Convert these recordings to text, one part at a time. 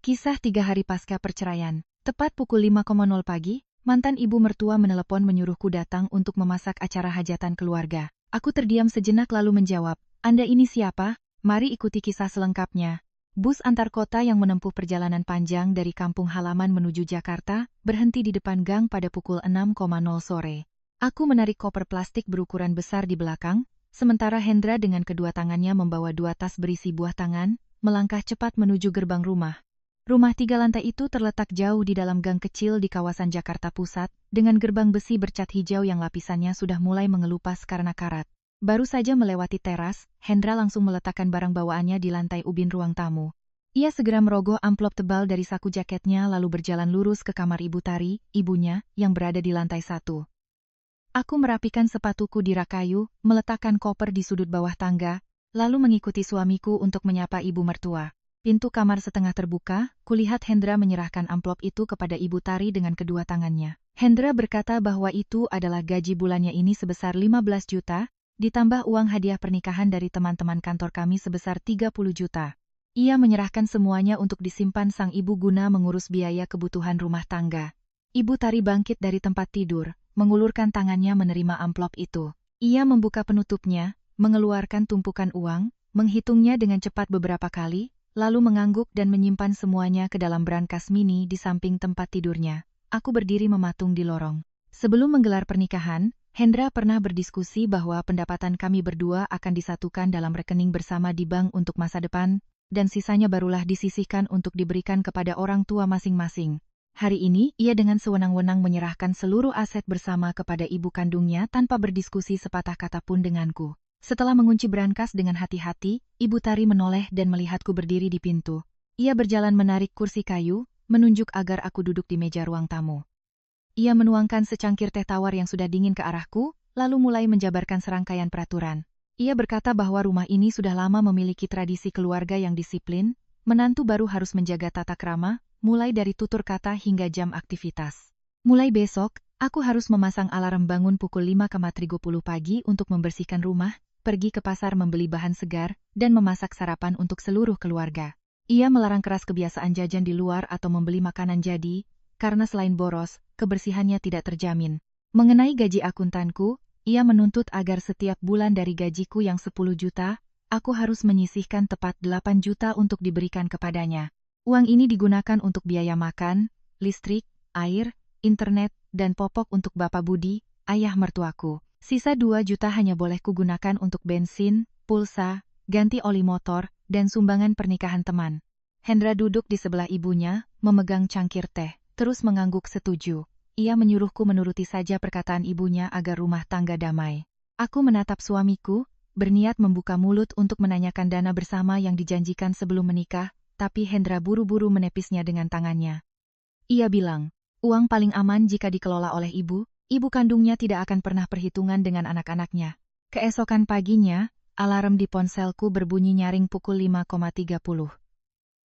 Kisah 3 hari pasca perceraian. Tepat pukul 5.00 pagi, mantan ibu mertua menelepon menyuruhku datang untuk memasak acara hajatan keluarga. Aku terdiam sejenak lalu menjawab, "Anda ini siapa? Mari ikuti kisah selengkapnya." Bus antar kota yang menempuh perjalanan panjang dari kampung halaman menuju Jakarta, berhenti di depan gang pada pukul 6.00 sore. Aku menarik koper plastik berukuran besar di belakang, sementara Hendra dengan kedua tangannya membawa 2 tas berisi buah tangan, melangkah cepat menuju gerbang rumah. Rumah 3 lantai itu terletak jauh di dalam gang kecil di kawasan Jakarta Pusat, dengan gerbang besi bercat hijau yang lapisannya sudah mulai mengelupas karena karat. Baru saja melewati teras, Hendra langsung meletakkan barang bawaannya di lantai ubin ruang tamu. Ia segera merogoh amplop tebal dari saku jaketnya lalu berjalan lurus ke kamar Ibu Tari, ibunya, yang berada di lantai 1. Aku merapikan sepatuku di rak kayu, meletakkan koper di sudut bawah tangga, lalu mengikuti suamiku untuk menyapa ibu mertua. Pintu kamar setengah terbuka, kulihat Hendra menyerahkan amplop itu kepada Ibu Tari dengan kedua tangannya. Hendra berkata bahwa itu adalah gaji bulannya ini sebesar 15 juta, ditambah uang hadiah pernikahan dari teman-teman kantor kami sebesar 30 juta. Ia menyerahkan semuanya untuk disimpan sang ibu guna mengurus biaya kebutuhan rumah tangga. Ibu Tari bangkit dari tempat tidur, mengulurkan tangannya menerima amplop itu. Ia membuka penutupnya, mengeluarkan tumpukan uang, menghitungnya dengan cepat beberapa kali, lalu mengangguk dan menyimpan semuanya ke dalam brankas mini di samping tempat tidurnya. Aku berdiri mematung di lorong. Sebelum menggelar pernikahan, Hendra pernah berdiskusi bahwa pendapatan kami berdua akan disatukan dalam rekening bersama di bank untuk masa depan, dan sisanya barulah disisihkan untuk diberikan kepada orang tua masing-masing. Hari ini, ia dengan sewenang-wenang menyerahkan seluruh aset bersama kepada ibu kandungnya tanpa berdiskusi sepatah kata pun denganku. Setelah mengunci brankas dengan hati-hati, Ibu Tari menoleh dan melihatku berdiri di pintu. Ia berjalan menarik kursi kayu, menunjuk agar aku duduk di meja ruang tamu. Ia menuangkan secangkir teh tawar yang sudah dingin ke arahku, lalu mulai menjabarkan serangkaian peraturan. Ia berkata bahwa rumah ini sudah lama memiliki tradisi keluarga yang disiplin, menantu baru harus menjaga tata krama, mulai dari tutur kata hingga jam aktivitas. Mulai besok, aku harus memasang alarm bangun pukul 5.30 pagi untuk membersihkan rumah, pergi ke pasar membeli bahan segar, dan memasak sarapan untuk seluruh keluarga. Ia melarang keras kebiasaan jajan di luar atau membeli makanan jadi, karena selain boros, kebersihannya tidak terjamin. Mengenai gaji akuntanku, ia menuntut agar setiap bulan dari gajiku yang 10 juta, aku harus menyisihkan tepat 8 juta untuk diberikan kepadanya. Uang ini digunakan untuk biaya makan, listrik, air, internet, dan popok untuk Bapak Budi, ayah mertuaku. Sisa 2 juta hanya boleh kugunakan untuk bensin, pulsa, ganti oli motor, dan sumbangan pernikahan teman. Hendra duduk di sebelah ibunya, memegang cangkir teh, terus mengangguk setuju. Ia menyuruhku menuruti saja perkataan ibunya agar rumah tangga damai. Aku menatap suamiku, berniat membuka mulut untuk menanyakan dana bersama yang dijanjikan sebelum menikah, tapi Hendra buru-buru menepisnya dengan tangannya. Ia bilang, uang paling aman jika dikelola oleh ibu kandungnya tidak akan pernah perhitungan dengan anak-anaknya. Keesokan paginya, alarm di ponselku berbunyi nyaring pukul 5.30.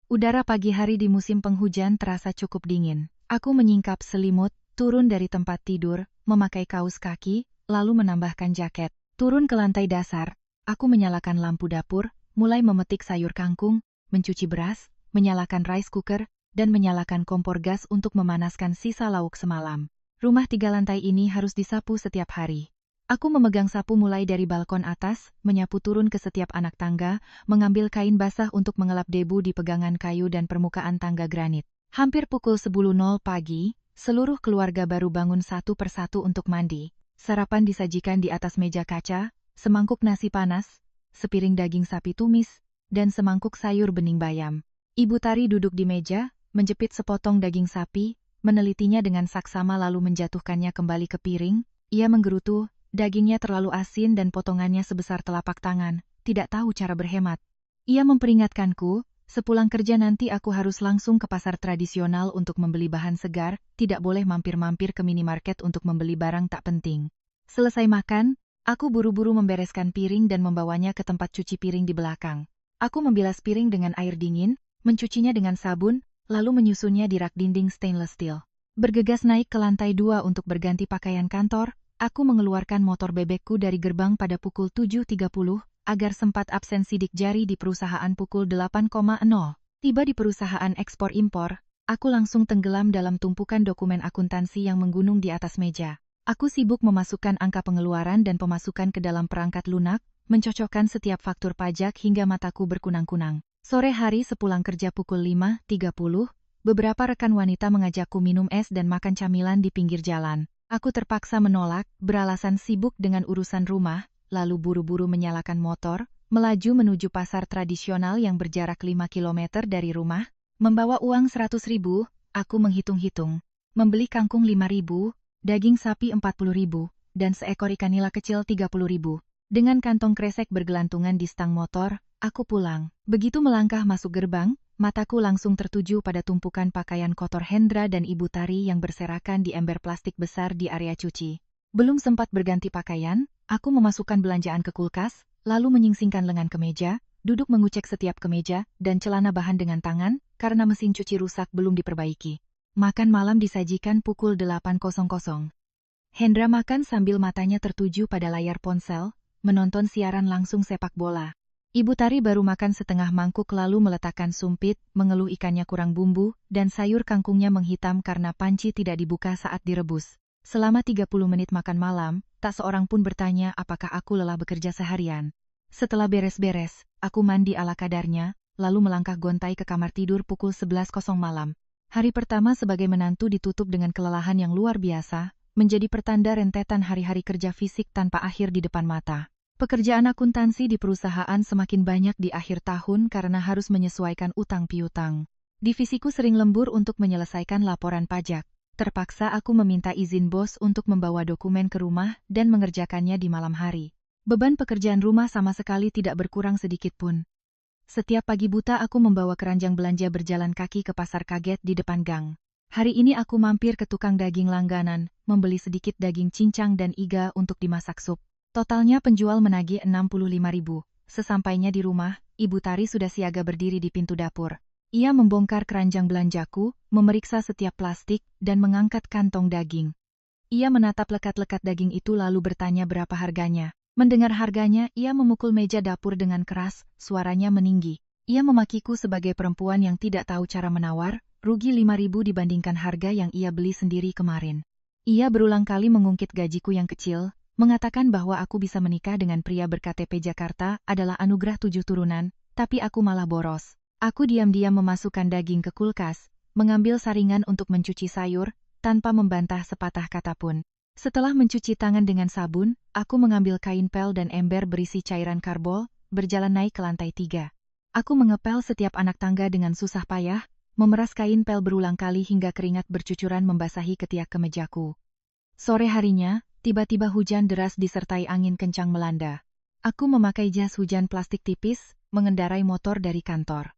Udara pagi hari di musim penghujan terasa cukup dingin. Aku menyingkap selimut, turun dari tempat tidur, memakai kaos kaki, lalu menambahkan jaket. Turun ke lantai dasar, aku menyalakan lampu dapur, mulai memetik sayur kangkung, mencuci beras, menyalakan rice cooker, dan menyalakan kompor gas untuk memanaskan sisa lauk semalam. Rumah 3 lantai ini harus disapu setiap hari. Aku memegang sapu mulai dari balkon atas, menyapu turun ke setiap anak tangga, mengambil kain basah untuk mengelap debu di pegangan kayu dan permukaan tangga granit. Hampir pukul 10.00 pagi, seluruh keluarga baru bangun satu persatu untuk mandi. Sarapan disajikan di atas meja kaca, semangkuk nasi panas, sepiring daging sapi tumis, dan semangkuk sayur bening bayam. Ibu Tari duduk di meja, menjepit sepotong daging sapi, menelitinya dengan saksama lalu menjatuhkannya kembali ke piring. Ia menggerutu, dagingnya terlalu asin dan potongannya sebesar telapak tangan, tidak tahu cara berhemat. Ia memperingatkanku, sepulang kerja nanti aku harus langsung ke pasar tradisional untuk membeli bahan segar, tidak boleh mampir-mampir ke minimarket untuk membeli barang tak penting. Selesai makan, aku buru-buru membereskan piring dan membawanya ke tempat cuci piring di belakang. Aku membilas piring dengan air dingin, mencucinya dengan sabun, lalu menyusunnya di rak dinding stainless steel. Bergegas naik ke lantai 2 untuk berganti pakaian kantor, aku mengeluarkan motor bebekku dari gerbang pada pukul 7.30, agar sempat absen sidik jari di perusahaan pukul 8.00. Tiba di perusahaan ekspor-impor, aku langsung tenggelam dalam tumpukan dokumen akuntansi yang menggunung di atas meja. Aku sibuk memasukkan angka pengeluaran dan pemasukan ke dalam perangkat lunak, mencocokkan setiap faktur pajak hingga mataku berkunang-kunang. Sore hari sepulang kerja pukul 5.30, beberapa rekan wanita mengajakku minum es dan makan camilan di pinggir jalan. Aku terpaksa menolak, beralasan sibuk dengan urusan rumah, lalu buru-buru menyalakan motor, melaju menuju pasar tradisional yang berjarak 5 km dari rumah. Membawa uang 100.000, aku menghitung-hitung. Membeli kangkung 5.000, daging sapi 40.000, dan seekor ikan nila kecil 30.000. Dengan kantong kresek bergelantungan di stang motor, aku pulang. Begitu melangkah masuk gerbang, mataku langsung tertuju pada tumpukan pakaian kotor Hendra dan Ibu Tari yang berserakan di ember plastik besar di area cuci. Belum sempat berganti pakaian, aku memasukkan belanjaan ke kulkas, lalu menyingsingkan lengan kemeja, duduk mengucek setiap kemeja dan celana bahan dengan tangan, karena mesin cuci rusak belum diperbaiki. Makan malam disajikan pukul 8.00. Hendra makan sambil matanya tertuju pada layar ponsel, menonton siaran langsung sepak bola. Ibu Tari baru makan setengah mangkuk lalu meletakkan sumpit, mengeluh ikannya kurang bumbu, dan sayur kangkungnya menghitam karena panci tidak dibuka saat direbus. Selama 30 menit makan malam, tak seorang pun bertanya apakah aku lelah bekerja seharian. Setelah beres-beres, aku mandi ala kadarnya, lalu melangkah gontai ke kamar tidur pukul 11.00 malam. Hari pertama sebagai menantu ditutup dengan kelelahan yang luar biasa, menjadi pertanda rentetan hari-hari kerja fisik tanpa akhir di depan mata. Pekerjaan akuntansi di perusahaan semakin banyak di akhir tahun karena harus menyesuaikan utang piutang. Divisiku sering lembur untuk menyelesaikan laporan pajak. Terpaksa aku meminta izin bos untuk membawa dokumen ke rumah dan mengerjakannya di malam hari. Beban pekerjaan rumah sama sekali tidak berkurang sedikit pun. Setiap pagi buta aku membawa keranjang belanja berjalan kaki ke pasar kaget di depan gang. Hari ini aku mampir ke tukang daging langganan, membeli sedikit daging cincang dan iga untuk dimasak sup. Totalnya penjual menagih 65.000. Sesampainya di rumah, Ibu Tari sudah siaga berdiri di pintu dapur. Ia membongkar keranjang belanjaku, memeriksa setiap plastik, dan mengangkat kantong daging. Ia menatap lekat-lekat daging itu lalu bertanya berapa harganya. Mendengar harganya, ia memukul meja dapur dengan keras, suaranya meninggi. Ia memakiku sebagai perempuan yang tidak tahu cara menawar, rugi 5.000 dibandingkan harga yang ia beli sendiri kemarin. Ia berulang kali mengungkit gajiku yang kecil, mengatakan bahwa aku bisa menikah dengan pria ber-KTP Jakarta adalah anugerah 7 turunan, tapi aku malah boros. Aku diam-diam memasukkan daging ke kulkas, mengambil saringan untuk mencuci sayur, tanpa membantah sepatah kata pun. Setelah mencuci tangan dengan sabun, aku mengambil kain pel dan ember berisi cairan karbol, berjalan naik ke lantai 3. Aku mengepel setiap anak tangga dengan susah payah, memeras kain pel berulang kali hingga keringat bercucuran membasahi ketiak kemejaku. Sore harinya, tiba-tiba hujan deras disertai angin kencang melanda. Aku memakai jas hujan plastik tipis, mengendarai motor dari kantor.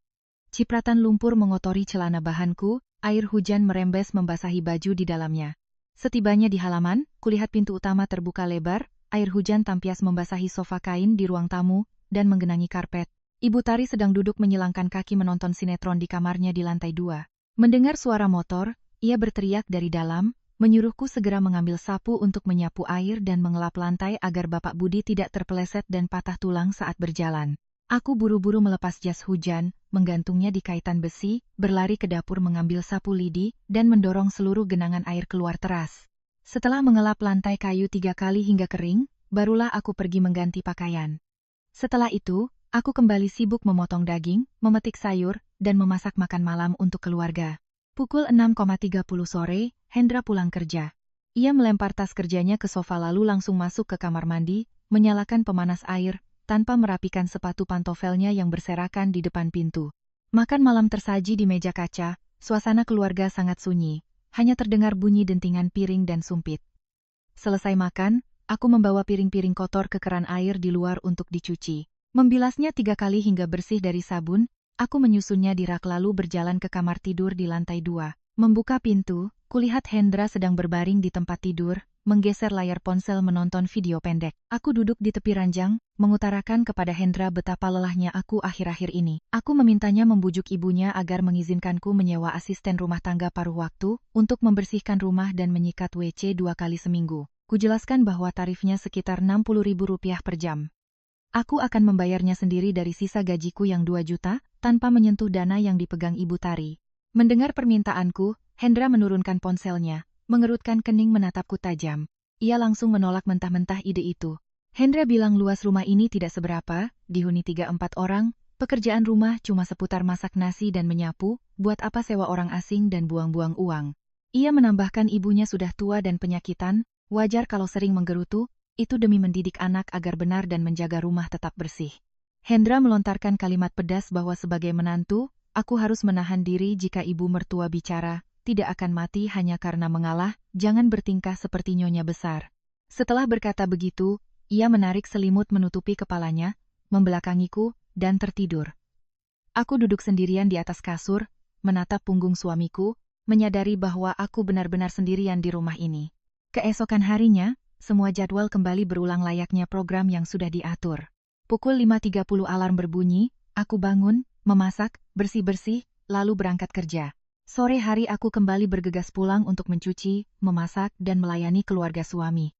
Cipratan lumpur mengotori celana bahanku, air hujan merembes membasahi baju di dalamnya. Setibanya di halaman, kulihat pintu utama terbuka lebar, air hujan tampias membasahi sofa kain di ruang tamu, dan menggenangi karpet. Ibu Tari sedang duduk menyilangkan kaki menonton sinetron di kamarnya di lantai 2. Mendengar suara motor, ia berteriak dari dalam, menyuruhku segera mengambil sapu untuk menyapu air dan mengelap lantai agar Bapak Budi tidak terpeleset dan patah tulang saat berjalan. Aku buru-buru melepas jas hujan, menggantungnya di kaitan besi, berlari ke dapur mengambil sapu lidi, dan mendorong seluruh genangan air keluar teras. Setelah mengelap lantai kayu 3 kali hingga kering, barulah aku pergi mengganti pakaian. Setelah itu, aku kembali sibuk memotong daging, memetik sayur, dan memasak makan malam untuk keluarga. Pukul 6.30 sore, Hendra pulang kerja. Ia melempar tas kerjanya ke sofa lalu langsung masuk ke kamar mandi, menyalakan pemanas air, tanpa merapikan sepatu pantofelnya yang berserakan di depan pintu. Makan malam tersaji di meja kaca, suasana keluarga sangat sunyi, hanya terdengar bunyi dentingan piring dan sumpit. Selesai makan, aku membawa piring-piring kotor ke keran air di luar untuk dicuci. Membilasnya 3 kali hingga bersih dari sabun, aku menyusunnya di rak lalu berjalan ke kamar tidur di lantai 2. Membuka pintu, kulihat Hendra sedang berbaring di tempat tidur, menggeser layar ponsel menonton video pendek. Aku duduk di tepi ranjang, mengutarakan kepada Hendra betapa lelahnya aku akhir-akhir ini. Aku memintanya membujuk ibunya agar mengizinkanku menyewa asisten rumah tangga paruh waktu untuk membersihkan rumah dan menyikat WC 2 kali seminggu. Kujelaskan bahwa tarifnya sekitar Rp60.000 per jam. Aku akan membayarnya sendiri dari sisa gajiku yang 2 juta, tanpa menyentuh dana yang dipegang Ibu Tari. Mendengar permintaanku, Hendra menurunkan ponselnya, mengerutkan kening menatapku tajam. Ia langsung menolak mentah-mentah ide itu. Hendra bilang luas rumah ini tidak seberapa, dihuni 3-4 orang, pekerjaan rumah cuma seputar masak nasi dan menyapu, buat apa sewa orang asing dan buang-buang uang. Ia menambahkan ibunya sudah tua dan penyakitan, wajar kalau sering menggerutu, itu demi mendidik anak agar benar dan menjaga rumah tetap bersih. Hendra melontarkan kalimat pedas bahwa sebagai menantu, aku harus menahan diri jika ibu mertua bicara, tidak akan mati hanya karena mengalah, jangan bertingkah seperti nyonya besar. Setelah berkata begitu, ia menarik selimut menutupi kepalanya, membelakangiku, dan tertidur. Aku duduk sendirian di atas kasur, menatap punggung suamiku, menyadari bahwa aku benar-benar sendirian di rumah ini. Keesokan harinya, semua jadwal kembali berulang layaknya program yang sudah diatur. Pukul 5.30 alarm berbunyi, aku bangun, memasak, bersih-bersih, lalu berangkat kerja. Sore hari aku kembali bergegas pulang untuk mencuci, memasak, dan melayani keluarga suami.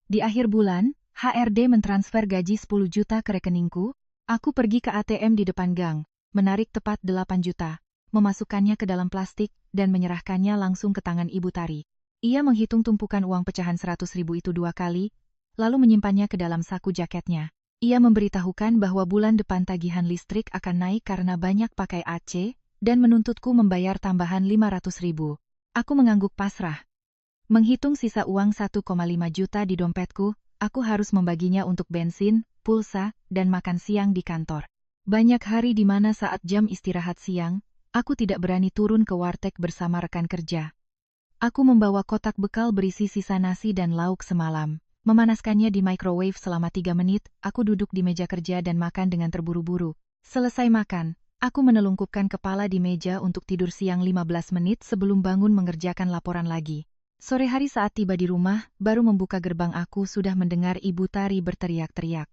Di akhir bulan, HRD mentransfer gaji 10 juta ke rekeningku, aku pergi ke ATM di depan gang, menarik tepat 8 juta, memasukkannya ke dalam plastik, dan menyerahkannya langsung ke tangan Ibu Tari. Ia menghitung tumpukan uang pecahan 100.000 itu 2 kali, lalu menyimpannya ke dalam saku jaketnya. Ia memberitahukan bahwa bulan depan tagihan listrik akan naik karena banyak pakai AC, dan menuntutku membayar tambahan 500.000. Aku mengangguk pasrah. Menghitung sisa uang 1,5 juta di dompetku, aku harus membaginya untuk bensin, pulsa, dan makan siang di kantor. Banyak hari di mana saat jam istirahat siang, aku tidak berani turun ke warteg bersama rekan kerja. Aku membawa kotak bekal berisi sisa nasi dan lauk semalam. Memanaskannya di microwave selama 3 menit, aku duduk di meja kerja dan makan dengan terburu-buru. Selesai makan, aku menelungkupkan kepala di meja untuk tidur siang 15 menit sebelum bangun mengerjakan laporan lagi. Sore hari saat tiba di rumah, baru membuka gerbang aku sudah mendengar Ibu Tari berteriak-teriak.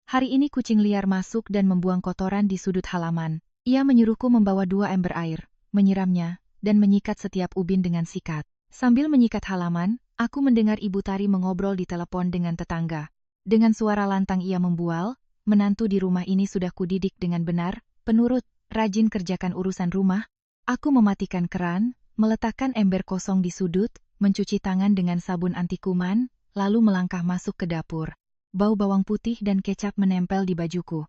Hari ini kucing liar masuk dan membuang kotoran di sudut halaman. Ia menyuruhku membawa 2 ember air, menyiramnya, dan menyikat setiap ubin dengan sikat. Sambil menyikat halaman, aku mendengar Ibu Tari mengobrol di telepon dengan tetangga. Dengan suara lantang ia membual, menantu di rumah ini sudah kudidik dengan benar, penurut, rajin kerjakan urusan rumah. Aku mematikan keran, meletakkan ember kosong di sudut, mencuci tangan dengan sabun anti kuman, lalu melangkah masuk ke dapur. Bau bawang putih dan kecap menempel di bajuku.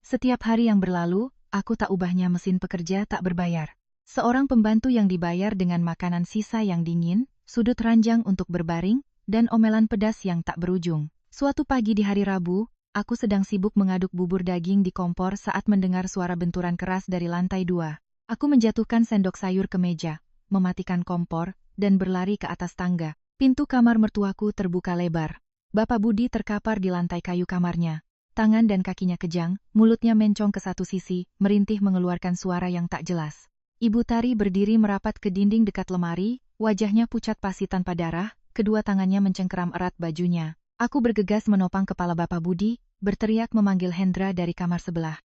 Setiap hari yang berlalu, aku tak ubahnya mesin pekerja tak berbayar. Seorang pembantu yang dibayar dengan makanan sisa yang dingin, sudut ranjang untuk berbaring, dan omelan pedas yang tak berujung. Suatu pagi di hari Rabu, aku sedang sibuk mengaduk bubur daging di kompor saat mendengar suara benturan keras dari lantai 2. Aku menjatuhkan sendok sayur ke meja, mematikan kompor, dan berlari ke atas tangga. Pintu kamar mertuaku terbuka lebar. Bapak Budi terkapar di lantai kayu kamarnya. Tangan dan kakinya kejang, mulutnya mencong ke satu sisi, merintih mengeluarkan suara yang tak jelas. Ibu Tari berdiri merapat ke dinding dekat lemari, wajahnya pucat pasi tanpa darah, kedua tangannya mencengkeram erat bajunya. Aku bergegas menopang kepala Bapak Budi, berteriak memanggil Hendra dari kamar sebelah.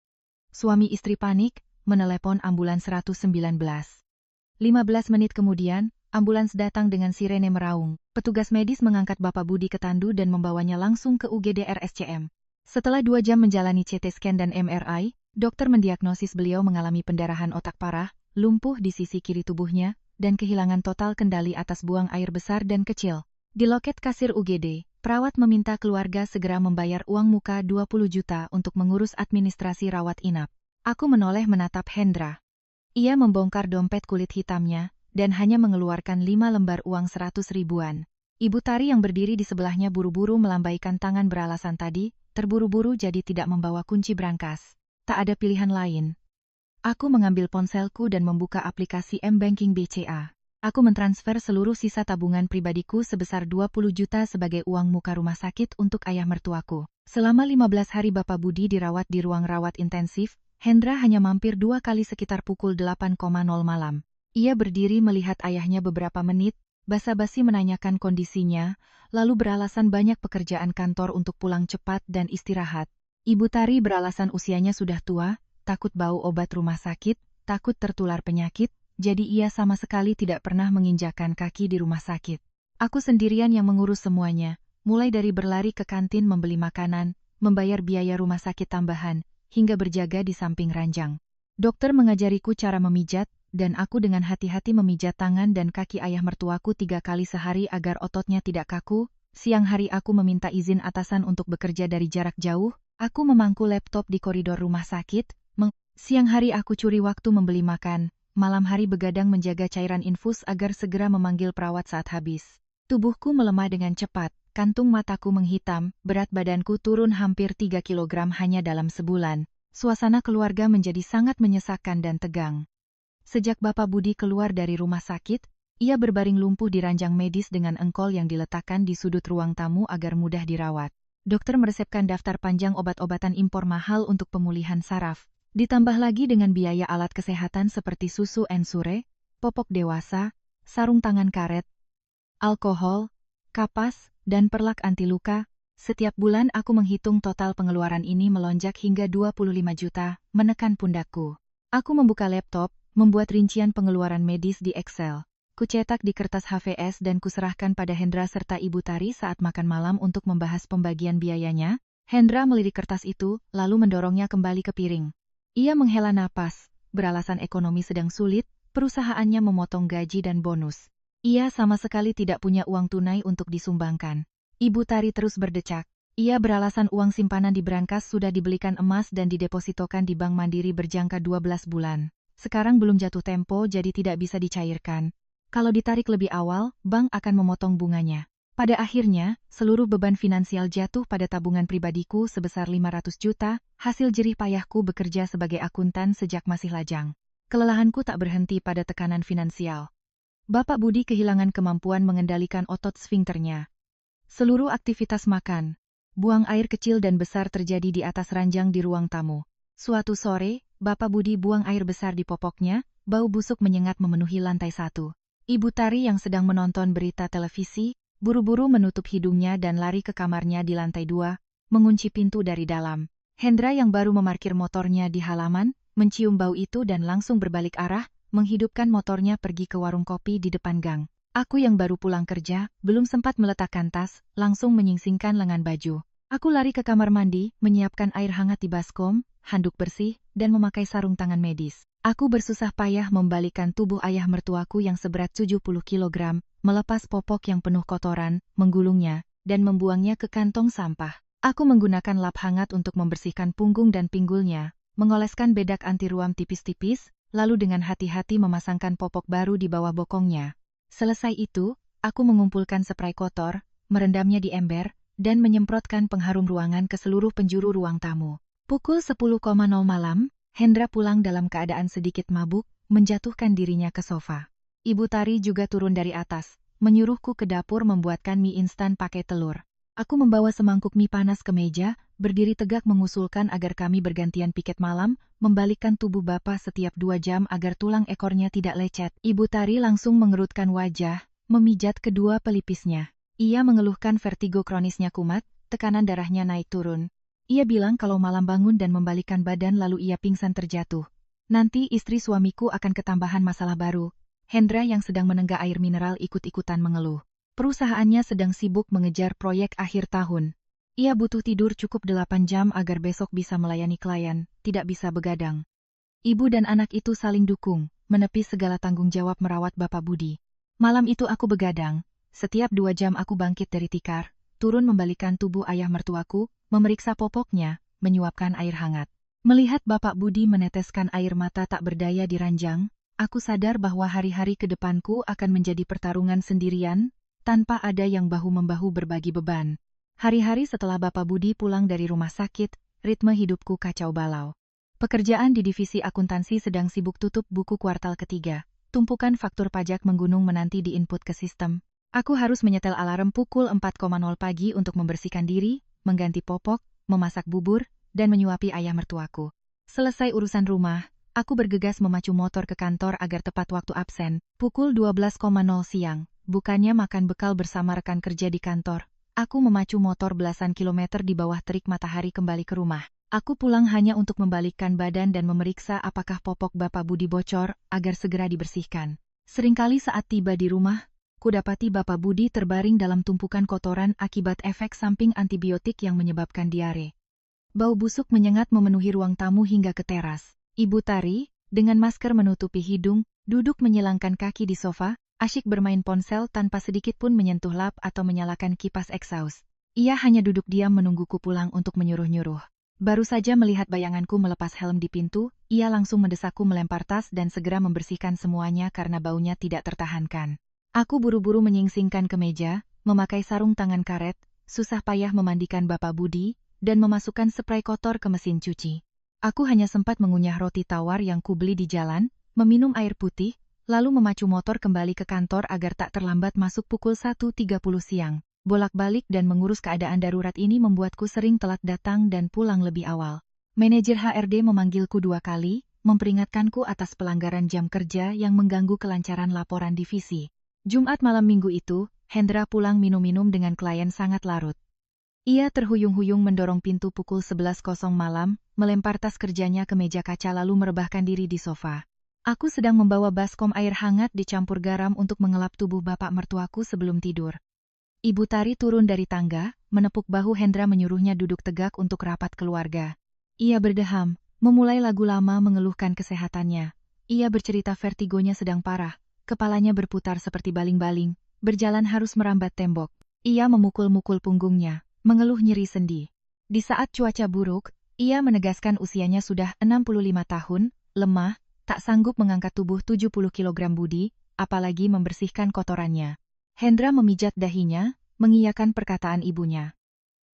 Suami istri panik, menelepon ambulans 119. 15 menit kemudian, ambulans datang dengan sirene meraung. Petugas medis mengangkat Bapak Budi ke tandu dan membawanya langsung ke UGD RSCM. Setelah 2 jam menjalani CT scan dan MRI, dokter mendiagnosis beliau mengalami pendarahan otak parah, lumpuh di sisi kiri tubuhnya, dan kehilangan total kendali atas buang air besar dan kecil. Di loket kasir UGD, perawat meminta keluarga segera membayar uang muka 20 juta untuk mengurus administrasi rawat inap. Aku menoleh menatap Hendra. Ia membongkar dompet kulit hitamnya, dan hanya mengeluarkan 5 lembar uang 100 ribuan. Ibu Tari yang berdiri di sebelahnya buru-buru melambaikan tangan beralasan tadi, terburu-buru jadi tidak membawa kunci brankas. Tak ada pilihan lain. Aku mengambil ponselku dan membuka aplikasi M-Banking BCA. Aku mentransfer seluruh sisa tabungan pribadiku sebesar 20 juta sebagai uang muka rumah sakit untuk ayah mertuaku. Selama 15 hari Bapak Budi dirawat di ruang rawat intensif, Hendra hanya mampir 2 kali sekitar pukul 8.00 malam. Ia berdiri melihat ayahnya beberapa menit, basa-basi menanyakan kondisinya, lalu beralasan banyak pekerjaan kantor untuk pulang cepat dan istirahat. Ibu Tari beralasan usianya sudah tua, takut bau obat rumah sakit, takut tertular penyakit, jadi ia sama sekali tidak pernah menginjakan kaki di rumah sakit. Aku sendirian yang mengurus semuanya, mulai dari berlari ke kantin membeli makanan, membayar biaya rumah sakit tambahan, hingga berjaga di samping ranjang. Dokter mengajariku cara memijat, dan aku dengan hati-hati memijat tangan dan kaki ayah mertuaku 3 kali sehari agar ototnya tidak kaku. Siang hari aku meminta izin atasan untuk bekerja dari jarak jauh. Aku memangku laptop di koridor rumah sakit. Siang hari aku curi waktu membeli makan. Malam hari begadang menjaga cairan infus agar segera memanggil perawat saat habis. Tubuhku melemah dengan cepat, kantung mataku menghitam, berat badanku turun hampir 3 kilogram hanya dalam sebulan. Suasana keluarga menjadi sangat menyesakkan dan tegang. Sejak Bapak Budi keluar dari rumah sakit, ia berbaring lumpuh di ranjang medis dengan engkol yang diletakkan di sudut ruang tamu agar mudah dirawat. Dokter meresepkan daftar panjang obat-obatan impor mahal untuk pemulihan saraf. Ditambah lagi dengan biaya alat kesehatan seperti susu ensure, popok dewasa, sarung tangan karet, alkohol, kapas, dan perlak anti luka. Setiap bulan aku menghitung total pengeluaran ini melonjak hingga 25 juta, menekan pundakku. Aku membuka laptop, membuat rincian pengeluaran medis di Excel. Kucetak di kertas HVS dan kuserahkan pada Hendra serta Ibu Tari saat makan malam untuk membahas pembagian biayanya. Hendra melirik kertas itu, lalu mendorongnya kembali ke piring. Ia menghela napas, beralasan ekonomi sedang sulit, perusahaannya memotong gaji dan bonus. Ia sama sekali tidak punya uang tunai untuk disumbangkan. Ibu Tari terus berdecak. Ia beralasan uang simpanan di brankas sudah dibelikan emas dan didepositokan di Bank Mandiri berjangka 12 bulan. Sekarang belum jatuh tempo jadi tidak bisa dicairkan. Kalau ditarik lebih awal, bank akan memotong bunganya. Pada akhirnya, seluruh beban finansial jatuh pada tabungan pribadiku sebesar 500 juta, hasil jerih payahku bekerja sebagai akuntan sejak masih lajang. Kelelahanku tak berhenti pada tekanan finansial. Bapak Budi kehilangan kemampuan mengendalikan otot sfinkternya. Seluruh aktivitas makan, buang air kecil dan besar terjadi di atas ranjang di ruang tamu. Suatu sore, Bapak Budi buang air besar di popoknya, bau busuk menyengat memenuhi lantai 1. Ibu Tari yang sedang menonton berita televisi, buru-buru menutup hidungnya dan lari ke kamarnya di lantai 2, mengunci pintu dari dalam. Hendra yang baru memarkir motornya di halaman, mencium bau itu dan langsung berbalik arah, menghidupkan motornya pergi ke warung kopi di depan gang. Aku yang baru pulang kerja, belum sempat meletakkan tas, langsung menyingsingkan lengan baju. Aku lari ke kamar mandi, menyiapkan air hangat di baskom, handuk bersih, dan memakai sarung tangan medis. Aku bersusah payah membalikkan tubuh ayah mertuaku yang seberat 70 kg, melepas popok yang penuh kotoran, menggulungnya, dan membuangnya ke kantong sampah. Aku menggunakan lap hangat untuk membersihkan punggung dan pinggulnya, mengoleskan bedak anti ruam tipis-tipis, lalu dengan hati-hati memasangkan popok baru di bawah bokongnya. Selesai itu, aku mengumpulkan spray kotor, merendamnya di ember, dan menyemprotkan pengharum ruangan ke seluruh penjuru ruang tamu. Pukul 10.00 malam, Hendra pulang dalam keadaan sedikit mabuk, menjatuhkan dirinya ke sofa. Ibu Tari juga turun dari atas, menyuruhku ke dapur membuatkan mie instan pakai telur. Aku membawa semangkuk mie panas ke meja, berdiri tegak mengusulkan agar kami bergantian piket malam, membalikkan tubuh Bapak setiap 2 jam agar tulang ekornya tidak lecet. Ibu Tari langsung mengerutkan wajah, memijat kedua pelipisnya. Ia mengeluhkan vertigo kronisnya kumat, tekanan darahnya naik turun. Ia bilang kalau malam bangun dan membalikkan badan lalu ia pingsan terjatuh. Nanti istri suamiku akan ketambahan masalah baru. Hendra yang sedang menenggak air mineral ikut-ikutan mengeluh. Perusahaannya sedang sibuk mengejar proyek akhir tahun. Ia butuh tidur cukup 8 jam agar besok bisa melayani klien, tidak bisa begadang. Ibu dan anak itu saling dukung, menepis segala tanggung jawab merawat Bapak Budi. Malam itu aku begadang. Setiap 2 jam aku bangkit dari tikar, turun membalikkan tubuh ayah mertuaku, memeriksa popoknya, menyuapkan air hangat. Melihat Bapak Budi meneteskan air mata tak berdaya di ranjang, aku sadar bahwa hari-hari ke depanku akan menjadi pertarungan sendirian, tanpa ada yang bahu-membahu berbagi beban. Hari-hari setelah Bapak Budi pulang dari rumah sakit, ritme hidupku kacau balau. Pekerjaan di divisi akuntansi sedang sibuk tutup buku kuartal ketiga. Tumpukan faktur pajak menggunung menanti diinput ke sistem. Aku harus menyetel alarm pukul 4.00 pagi untuk membersihkan diri, mengganti popok, memasak bubur, dan menyuapi ayah mertuaku. Selesai urusan rumah, aku bergegas memacu motor ke kantor agar tepat waktu absen. Pukul 12.00 siang, bukannya makan bekal bersama rekan kerja di kantor. Aku memacu motor belasan kilometer di bawah terik matahari kembali ke rumah. Aku pulang hanya untuk membalikkan badan dan memeriksa apakah popok Bapak Budi bocor agar segera dibersihkan. Seringkali saat tiba di rumah, kudapati Bapak Budi terbaring dalam tumpukan kotoran akibat efek samping antibiotik yang menyebabkan diare. Bau busuk menyengat memenuhi ruang tamu hingga ke teras. Ibu Tari, dengan masker menutupi hidung, duduk menyilangkan kaki di sofa, asyik bermain ponsel tanpa sedikit pun menyentuh lap atau menyalakan kipas exhaust. Ia hanya duduk diam menungguku pulang untuk menyuruh-nyuruh. Baru saja melihat bayanganku melepas helm di pintu, ia langsung mendesakku melempar tas dan segera membersihkan semuanya karena baunya tidak tertahankan. Aku buru-buru menyingsingkan ke meja, memakai sarung tangan karet, susah payah memandikan Bapak Budi, dan memasukkan spray kotor ke mesin cuci. Aku hanya sempat mengunyah roti tawar yang kubeli di jalan, meminum air putih, lalu memacu motor kembali ke kantor agar tak terlambat masuk pukul 1.30 siang. Bolak-balik dan mengurus keadaan darurat ini membuatku sering telat datang dan pulang lebih awal. Manajer HRD memanggilku 2 kali, memperingatkanku atas pelanggaran jam kerja yang mengganggu kelancaran laporan divisi. Jumat malam minggu itu, Hendra pulang minum-minum dengan klien sangat larut. Ia terhuyung-huyung mendorong pintu pukul 11.00 malam, melempar tas kerjanya ke meja kaca lalu merebahkan diri di sofa. Aku sedang membawa baskom air hangat dicampur garam untuk mengelap tubuh bapak mertuaku sebelum tidur. Ibu Tari turun dari tangga, menepuk bahu Hendra menyuruhnya duduk tegak untuk rapat keluarga. Ia berdeham, memulai lagu lama mengeluhkan kesehatannya. Ia bercerita vertigonya sedang parah, kepalanya berputar seperti baling-baling, berjalan harus merambat tembok. Ia memukul-mukul punggungnya, mengeluh nyeri sendi. Di saat cuaca buruk, ia menegaskan usianya sudah 65 tahun, lemah, tak sanggup mengangkat tubuh 70 kg Budi, apalagi membersihkan kotorannya. Hendra memijat dahinya, mengiyakan perkataan ibunya.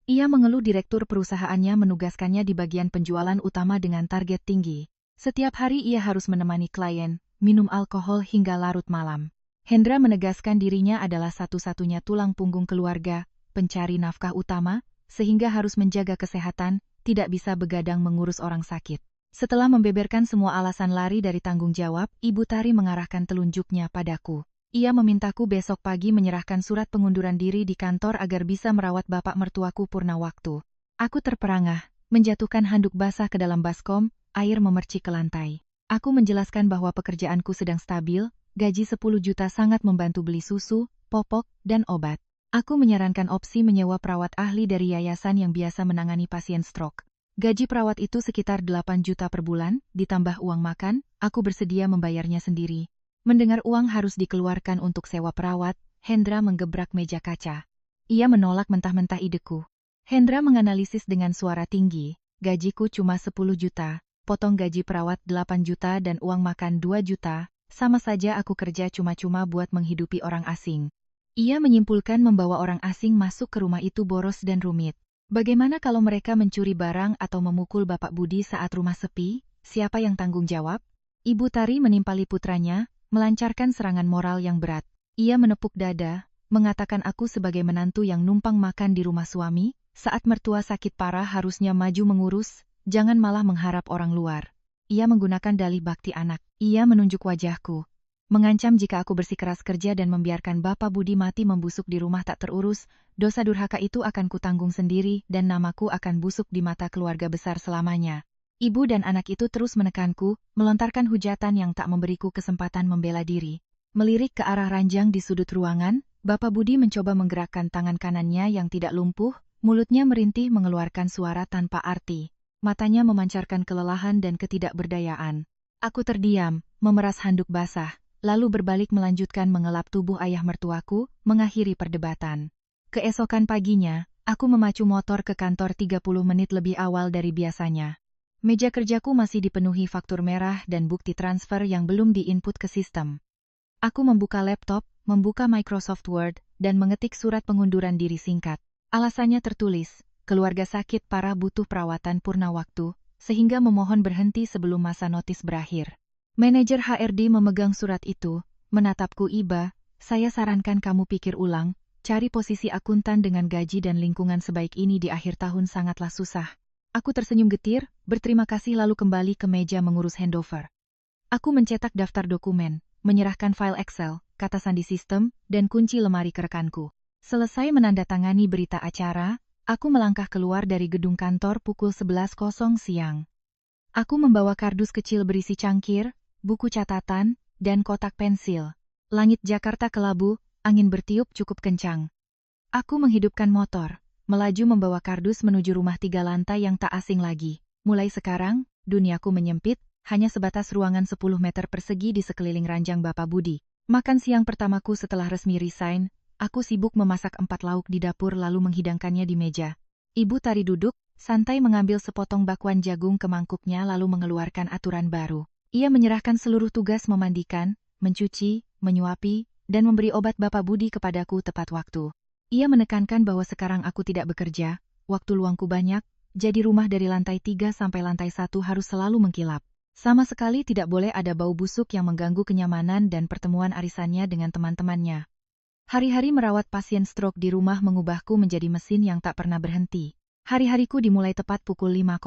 Ia mengeluh direktur perusahaannya menugaskannya di bagian penjualan utama dengan target tinggi. Setiap hari ia harus menemani klien, minum alkohol hingga larut malam. Hendra menegaskan dirinya adalah satu-satunya tulang punggung keluarga, pencari nafkah utama, sehingga harus menjaga kesehatan, tidak bisa begadang mengurus orang sakit. Setelah membeberkan semua alasan lari dari tanggung jawab, Ibu Tari mengarahkan telunjuknya padaku. Ia memintaku besok pagi menyerahkan surat pengunduran diri di kantor agar bisa merawat bapak mertuaku purna waktu. Aku terperangah, menjatuhkan handuk basah ke dalam baskom, air memercik ke lantai. Aku menjelaskan bahwa pekerjaanku sedang stabil, gaji 10 juta sangat membantu beli susu, popok, dan obat. Aku menyarankan opsi menyewa perawat ahli dari yayasan yang biasa menangani pasien stroke. Gaji perawat itu sekitar 8 juta per bulan, ditambah uang makan, aku bersedia membayarnya sendiri. Mendengar uang harus dikeluarkan untuk sewa perawat, Hendra menggebrak meja kaca. Ia menolak mentah-mentah ideku. Hendra menganalisis dengan suara tinggi, gajiku cuma 10 juta. Potong gaji perawat 8 juta dan uang makan 2 juta, sama saja aku kerja cuma-cuma buat menghidupi orang asing. Ia menyimpulkan membawa orang asing masuk ke rumah itu boros dan rumit. Bagaimana kalau mereka mencuri barang atau memukul Bapak Budi saat rumah sepi? Siapa yang tanggung jawab? Ibu Tari menimpali putranya, melancarkan serangan moral yang berat. Ia menepuk dada, mengatakan aku sebagai menantu yang numpang makan di rumah suami, saat mertua sakit parah harusnya maju mengurus, jangan malah mengharap orang luar. Ia menggunakan dalih bakti anak. Ia menunjuk wajahku. Mengancam jika aku bersikeras kerja dan membiarkan Bapak Budi mati membusuk di rumah tak terurus, dosa durhaka itu akan kutanggung sendiri dan namaku akan busuk di mata keluarga besar selamanya. Ibu dan anak itu terus menekanku, melontarkan hujatan yang tak memberiku kesempatan membela diri. Melirik ke arah ranjang di sudut ruangan, Bapak Budi mencoba menggerakkan tangan kanannya yang tidak lumpuh, mulutnya merintih mengeluarkan suara tanpa arti. Matanya memancarkan kelelahan dan ketidakberdayaan. Aku terdiam, memeras handuk basah, lalu berbalik melanjutkan mengelap tubuh ayah mertuaku, mengakhiri perdebatan. Keesokan paginya, aku memacu motor ke kantor 30 menit lebih awal dari biasanya. Meja kerjaku masih dipenuhi faktur merah dan bukti transfer yang belum diinput ke sistem. Aku membuka laptop, membuka Microsoft Word, dan mengetik surat pengunduran diri singkat. Alasannya tertulis, keluarga sakit parah butuh perawatan purna waktu, sehingga memohon berhenti sebelum masa notis berakhir. Manajer HRD memegang surat itu, menatapku iba, saya sarankan kamu pikir ulang, cari posisi akuntan dengan gaji dan lingkungan sebaik ini di akhir tahun sangatlah susah. Aku tersenyum getir, berterima kasih lalu kembali ke meja mengurus handover. Aku mencetak daftar dokumen, menyerahkan file Excel, kata sandi sistem, dan kunci lemari ke rekanku. Selesai menandatangani berita acara, aku melangkah keluar dari gedung kantor pukul 11.00 siang. Aku membawa kardus kecil berisi cangkir, buku catatan, dan kotak pensil. Langit Jakarta kelabu, angin bertiup cukup kencang. Aku menghidupkan motor, melaju membawa kardus menuju rumah 3 lantai yang tak asing lagi. Mulai sekarang, duniaku menyempit, hanya sebatas ruangan 10 meter persegi di sekeliling ranjang Bapak Budi. Makan siang pertamaku setelah resmi resign, aku sibuk memasak 4 lauk di dapur lalu menghidangkannya di meja. Ibu Tari duduk, santai mengambil sepotong bakwan jagung ke mangkuknya lalu mengeluarkan aturan baru. Ia menyerahkan seluruh tugas memandikan, mencuci, menyuapi, dan memberi obat Bapak Budi kepadaku tepat waktu. Ia menekankan bahwa sekarang aku tidak bekerja, waktu luangku banyak, jadi rumah dari lantai 3 sampai lantai 1 harus selalu mengkilap. Sama sekali tidak boleh ada bau busuk yang mengganggu kenyamanan dan pertemuan arisannya dengan teman-temannya. Hari-hari merawat pasien stroke di rumah mengubahku menjadi mesin yang tak pernah berhenti. Hari-hariku dimulai tepat pukul 5.00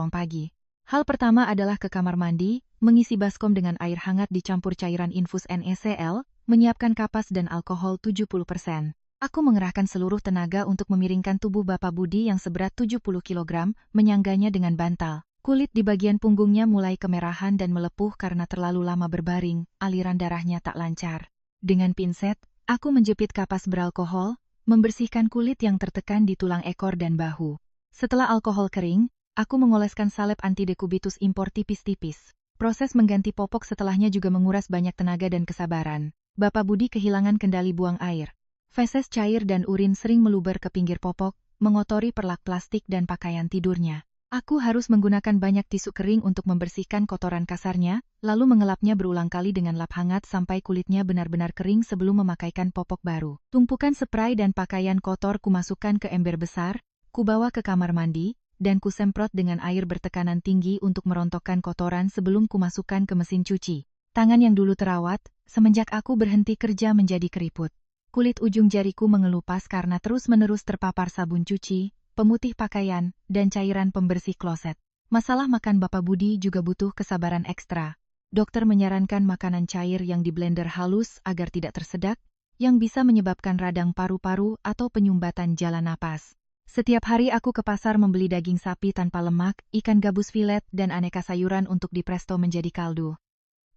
pagi. Hal pertama adalah ke kamar mandi, mengisi baskom dengan air hangat dicampur cairan infus NaCl, menyiapkan kapas dan alkohol 70%. Aku mengerahkan seluruh tenaga untuk memiringkan tubuh Bapak Budi yang seberat 70 kg, menyangganya dengan bantal. Kulit di bagian punggungnya mulai kemerahan dan melepuh karena terlalu lama berbaring, aliran darahnya tak lancar. Dengan pinset, aku menjepit kapas beralkohol, membersihkan kulit yang tertekan di tulang ekor dan bahu. Setelah alkohol kering, aku mengoleskan salep antidekubitus impor tipis-tipis. Proses mengganti popok setelahnya juga menguras banyak tenaga dan kesabaran. Bapak Budi kehilangan kendali buang air. Feses cair dan urin sering meluber ke pinggir popok, mengotori perlak plastik dan pakaian tidurnya. Aku harus menggunakan banyak tisu kering untuk membersihkan kotoran kasarnya, lalu mengelapnya berulang kali dengan lap hangat sampai kulitnya benar-benar kering sebelum memakaikan popok baru. Tumpukan spray dan pakaian kotor kumasukkan ke ember besar, kubawa ke kamar mandi, dan kusemprot dengan air bertekanan tinggi untuk merontokkan kotoran sebelum kumasukkan ke mesin cuci. Tangan yang dulu terawat, semenjak aku berhenti kerja menjadi keriput. Kulit ujung jariku mengelupas karena terus-menerus terpapar sabun cuci, pemutih pakaian, dan cairan pembersih kloset. Masalah makan Bapak Budi juga butuh kesabaran ekstra. Dokter menyarankan makanan cair yang diblender halus agar tidak tersedak, yang bisa menyebabkan radang paru-paru atau penyumbatan jalan napas. Setiap hari aku ke pasar membeli daging sapi tanpa lemak, ikan gabus filet, dan aneka sayuran untuk dipresto menjadi kaldu.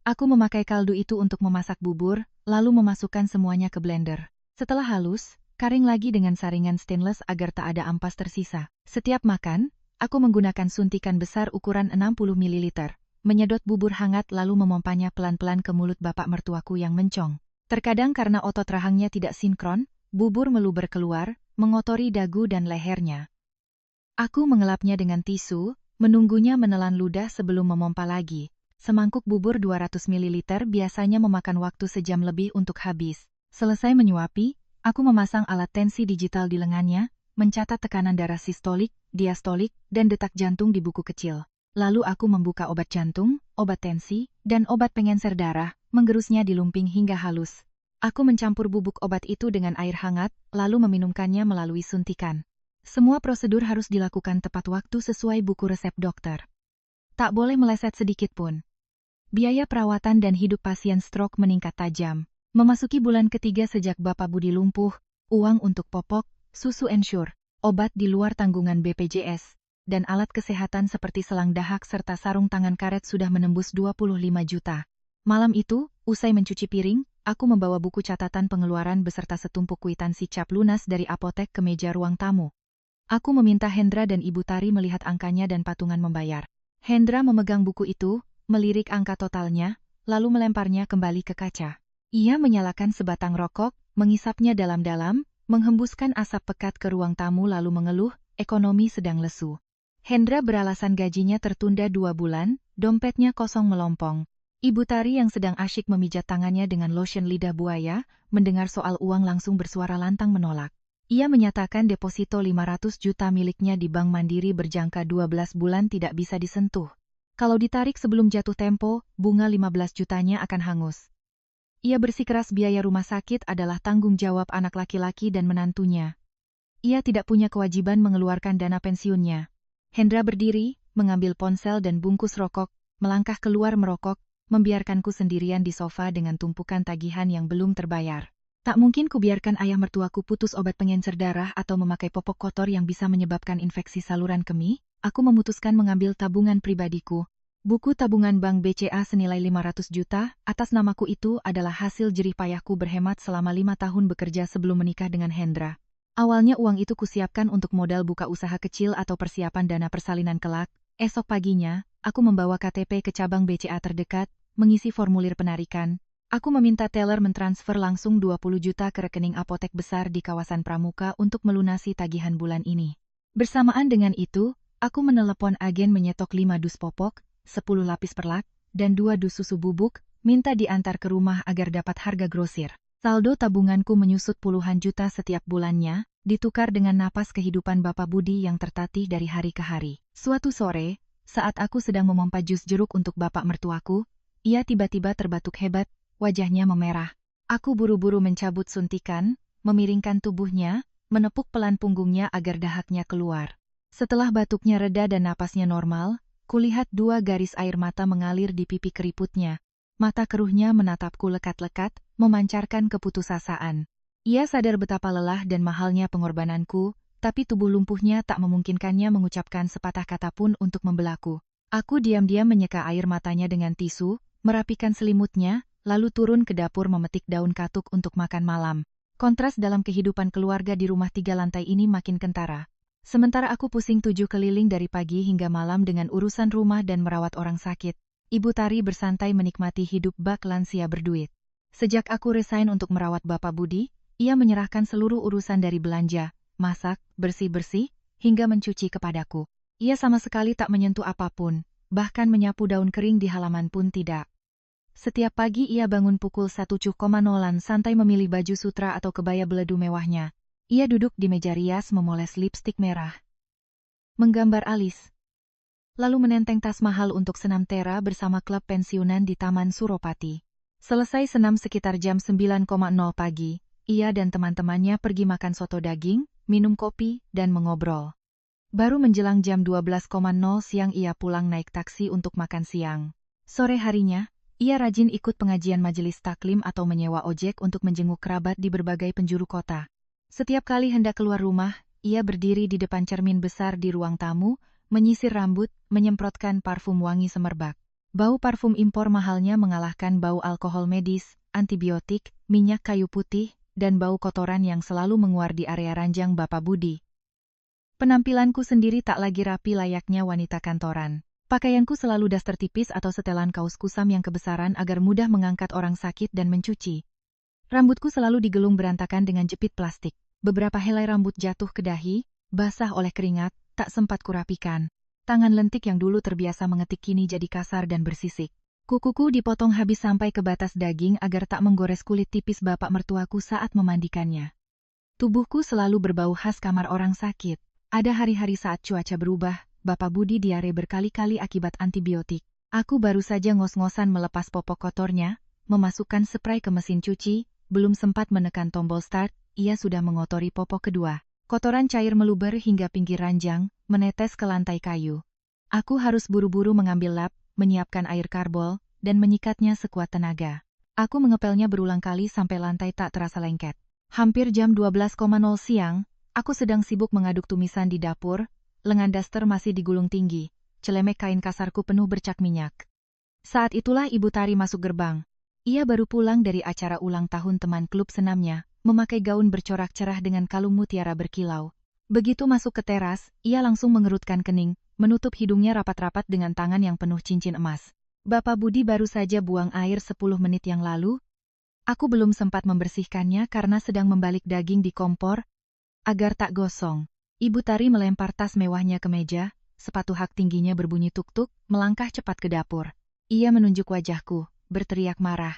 Aku memakai kaldu itu untuk memasak bubur, lalu memasukkan semuanya ke blender. Setelah halus, karing lagi dengan saringan stainless agar tak ada ampas tersisa. Setiap makan, aku menggunakan suntikan besar ukuran 60 ml, menyedot bubur hangat lalu memompanya pelan-pelan ke mulut bapak mertuaku yang mencong. Terkadang karena otot rahangnya tidak sinkron, bubur meluber keluar, mengotori dagu dan lehernya. Aku mengelapnya dengan tisu, menunggunya menelan ludah sebelum memompa lagi. Semangkuk bubur 200 ml biasanya memakan waktu sejam lebih untuk habis. Selesai menyuapi, aku memasang alat tensi digital di lengannya, mencatat tekanan darah sistolik, diastolik, dan detak jantung di buku kecil. Lalu aku membuka obat jantung, obat tensi, dan obat pengencer darah, menggerusnya di lumping hingga halus. Aku mencampur bubuk obat itu dengan air hangat, lalu meminumkannya melalui suntikan. Semua prosedur harus dilakukan tepat waktu sesuai buku resep dokter. Tak boleh meleset sedikit pun. Biaya perawatan dan hidup pasien stroke meningkat tajam. Memasuki bulan ketiga sejak Bapak Budi lumpuh, uang untuk popok, susu ensure, obat di luar tanggungan BPJS, dan alat kesehatan seperti selang dahak serta sarung tangan karet sudah menembus 25 juta. Malam itu, usai mencuci piring, aku membawa buku catatan pengeluaran beserta setumpuk kwitansi cap lunas dari apotek ke meja ruang tamu. Aku meminta Hendra dan Ibu Tari melihat angkanya dan patungan membayar. Hendra memegang buku itu, melirik angka totalnya, lalu melemparnya kembali ke kaca. Ia menyalakan sebatang rokok, mengisapnya dalam-dalam, menghembuskan asap pekat ke ruang tamu lalu mengeluh, ekonomi sedang lesu. Hendra beralasan gajinya tertunda 2 bulan, dompetnya kosong melompong. Ibu Tari yang sedang asyik memijat tangannya dengan lotion lidah buaya, mendengar soal uang langsung bersuara lantang menolak. Ia menyatakan deposito 500 juta miliknya di Bank Mandiri berjangka 12 bulan tidak bisa disentuh. Kalau ditarik sebelum jatuh tempo, bunga 15 jutanya akan hangus. Ia bersikeras biaya rumah sakit adalah tanggung jawab anak laki-laki dan menantunya. Ia tidak punya kewajiban mengeluarkan dana pensiunnya. Hendra berdiri, mengambil ponsel dan bungkus rokok, melangkah keluar merokok, membiarkanku sendirian di sofa dengan tumpukan tagihan yang belum terbayar. Tak mungkin kubiarkan ayah mertuaku putus obat pengencer darah atau memakai popok kotor yang bisa menyebabkan infeksi saluran kemih. Aku memutuskan mengambil tabungan pribadiku. Buku tabungan Bank BCA senilai 500 juta, atas namaku itu adalah hasil jerih payahku berhemat selama 5 tahun bekerja sebelum menikah dengan Hendra. Awalnya uang itu kusiapkan untuk modal buka usaha kecil atau persiapan dana persalinan kelak. Esok paginya, aku membawa KTP ke cabang BCA terdekat, mengisi formulir penarikan. Aku meminta teller mentransfer langsung 20 juta ke rekening apotek besar di kawasan Pramuka untuk melunasi tagihan bulan ini. Bersamaan dengan itu, aku menelepon agen menyetok 5 dus popok, 10 lapis perlak, dan 2 dus susu bubuk, minta diantar ke rumah agar dapat harga grosir. Saldo tabunganku menyusut puluhan juta setiap bulannya, ditukar dengan napas kehidupan Bapak Budi yang tertatih dari hari ke hari. Suatu sore, saat aku sedang memompa jus jeruk untuk bapak mertuaku, ia tiba-tiba terbatuk hebat, wajahnya memerah. Aku buru-buru mencabut suntikan, memiringkan tubuhnya, menepuk pelan punggungnya agar dahaknya keluar. Setelah batuknya reda dan napasnya normal, kulihat 2 garis air mata mengalir di pipi keriputnya. Mata keruhnya menatapku lekat-lekat, memancarkan keputusasaan. Ia sadar betapa lelah dan mahalnya pengorbananku, tapi tubuh lumpuhnya tak memungkinkannya mengucapkan sepatah kata pun untuk membelaku. Aku diam-diam menyeka air matanya dengan tisu, merapikan selimutnya, lalu turun ke dapur memetik daun katuk untuk makan malam. Kontras dalam kehidupan keluarga di rumah 3 lantai ini makin kentara. Sementara aku pusing 7 keliling dari pagi hingga malam dengan urusan rumah dan merawat orang sakit, Ibu Tari bersantai menikmati hidup bak lansia berduit. Sejak aku resign untuk merawat Bapak Budi, ia menyerahkan seluruh urusan dari belanja, masak, bersih-bersih, hingga mencuci kepadaku. Ia sama sekali tak menyentuh apapun, bahkan menyapu daun kering di halaman pun tidak. Setiap pagi ia bangun pukul 1.00 santai memilih baju sutra atau kebaya beledu mewahnya. Ia duduk di meja rias memoles lipstik merah, menggambar alis, lalu menenteng tas mahal untuk senam tera bersama klub pensiunan di Taman Suropati. Selesai senam sekitar jam 9.00 pagi, ia dan teman-temannya pergi makan soto daging, minum kopi, dan mengobrol. Baru menjelang jam 12.00 siang ia pulang naik taksi untuk makan siang. Sore harinya, ia rajin ikut pengajian majelis taklim atau menyewa ojek untuk menjenguk kerabat di berbagai penjuru kota. Setiap kali hendak keluar rumah, ia berdiri di depan cermin besar di ruang tamu, menyisir rambut, menyemprotkan parfum wangi semerbak. Bau parfum impor mahalnya mengalahkan bau alkohol medis, antibiotik, minyak kayu putih, dan bau kotoran yang selalu menguar di area ranjang Bapak Budi. Penampilanku sendiri tak lagi rapi layaknya wanita kantoran. Pakaianku selalu daster tipis atau setelan kaos kusam yang kebesaran agar mudah mengangkat orang sakit dan mencuci. Rambutku selalu digelung berantakan dengan jepit plastik. Beberapa helai rambut jatuh ke dahi, basah oleh keringat, tak sempat kurapikan. Tangan lentik yang dulu terbiasa mengetik kini jadi kasar dan bersisik. Kukuku dipotong habis sampai ke batas daging agar tak menggores kulit tipis bapak mertuaku saat memandikannya. Tubuhku selalu berbau khas kamar orang sakit. Ada hari-hari saat cuaca berubah, Bapak Budi diare berkali-kali akibat antibiotik. Aku baru saja ngos-ngosan melepas popok kotornya, memasukkan spray ke mesin cuci, belum sempat menekan tombol start, ia sudah mengotori popok kedua. Kotoran cair meluber hingga pinggir ranjang, menetes ke lantai kayu. Aku harus buru-buru mengambil lap, menyiapkan air karbol, dan menyikatnya sekuat tenaga. Aku mengepelnya berulang kali sampai lantai tak terasa lengket. Hampir jam 12.00 siang, aku sedang sibuk mengaduk tumisan di dapur, lengan daster masih digulung tinggi, celemek kain kasarku penuh bercak minyak. Saat itulah Ibu Tari masuk gerbang. Ia baru pulang dari acara ulang tahun teman klub senamnya, memakai gaun bercorak cerah dengan kalung mutiara berkilau. Begitu masuk ke teras, ia langsung mengerutkan kening, menutup hidungnya rapat-rapat dengan tangan yang penuh cincin emas. Bapak Budi baru saja buang air 10 menit yang lalu. Aku belum sempat membersihkannya karena sedang membalik daging di kompor, agar tak gosong. Ibu Tari melempar tas mewahnya ke meja, sepatu hak tingginya berbunyi tuk-tuk, melangkah cepat ke dapur. Ia menunjuk wajahku, berteriak marah.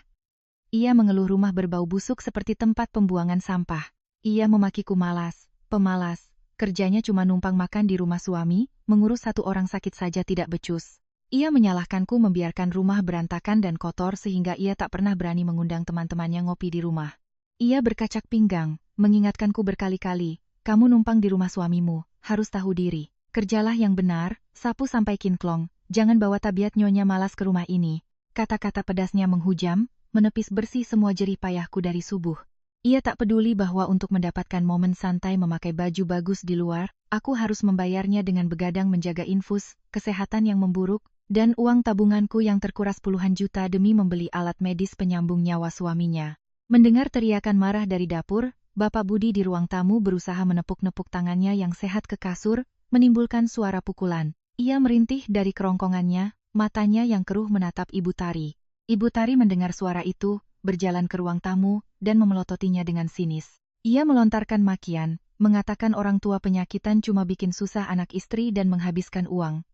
Ia mengeluh rumah berbau busuk seperti tempat pembuangan sampah. Ia memakiku malas, pemalas. Kerjanya cuma numpang makan di rumah suami, mengurus 1 orang sakit saja tidak becus. Ia menyalahkanku membiarkan rumah berantakan dan kotor sehingga ia tak pernah berani mengundang teman-temannya ngopi di rumah. Ia berkacak pinggang, mengingatkanku berkali-kali, kamu numpang di rumah suamimu, harus tahu diri. Kerjalah yang benar, sapu sampai kinklong, jangan bawa tabiat nyonya malas ke rumah ini. Kata-kata pedasnya menghujam, menepis bersih semua jerih payahku dari subuh. Ia tak peduli bahwa untuk mendapatkan momen santai memakai baju bagus di luar, aku harus membayarnya dengan begadang menjaga infus, kesehatan yang memburuk, dan uang tabunganku yang terkuras puluhan juta demi membeli alat medis penyambung nyawa suaminya. Mendengar teriakan marah dari dapur, Bapak Budi di ruang tamu berusaha menepuk-nepuk tangannya yang sehat ke kasur, menimbulkan suara pukulan. Ia merintih dari kerongkongannya, matanya yang keruh menatap Ibu Tari. Ibu Tari mendengar suara itu, berjalan ke ruang tamu, dan memelototinya dengan sinis. Ia melontarkan makian, mengatakan orang tua penyakitan cuma bikin susah anak istri dan menghabiskan uang.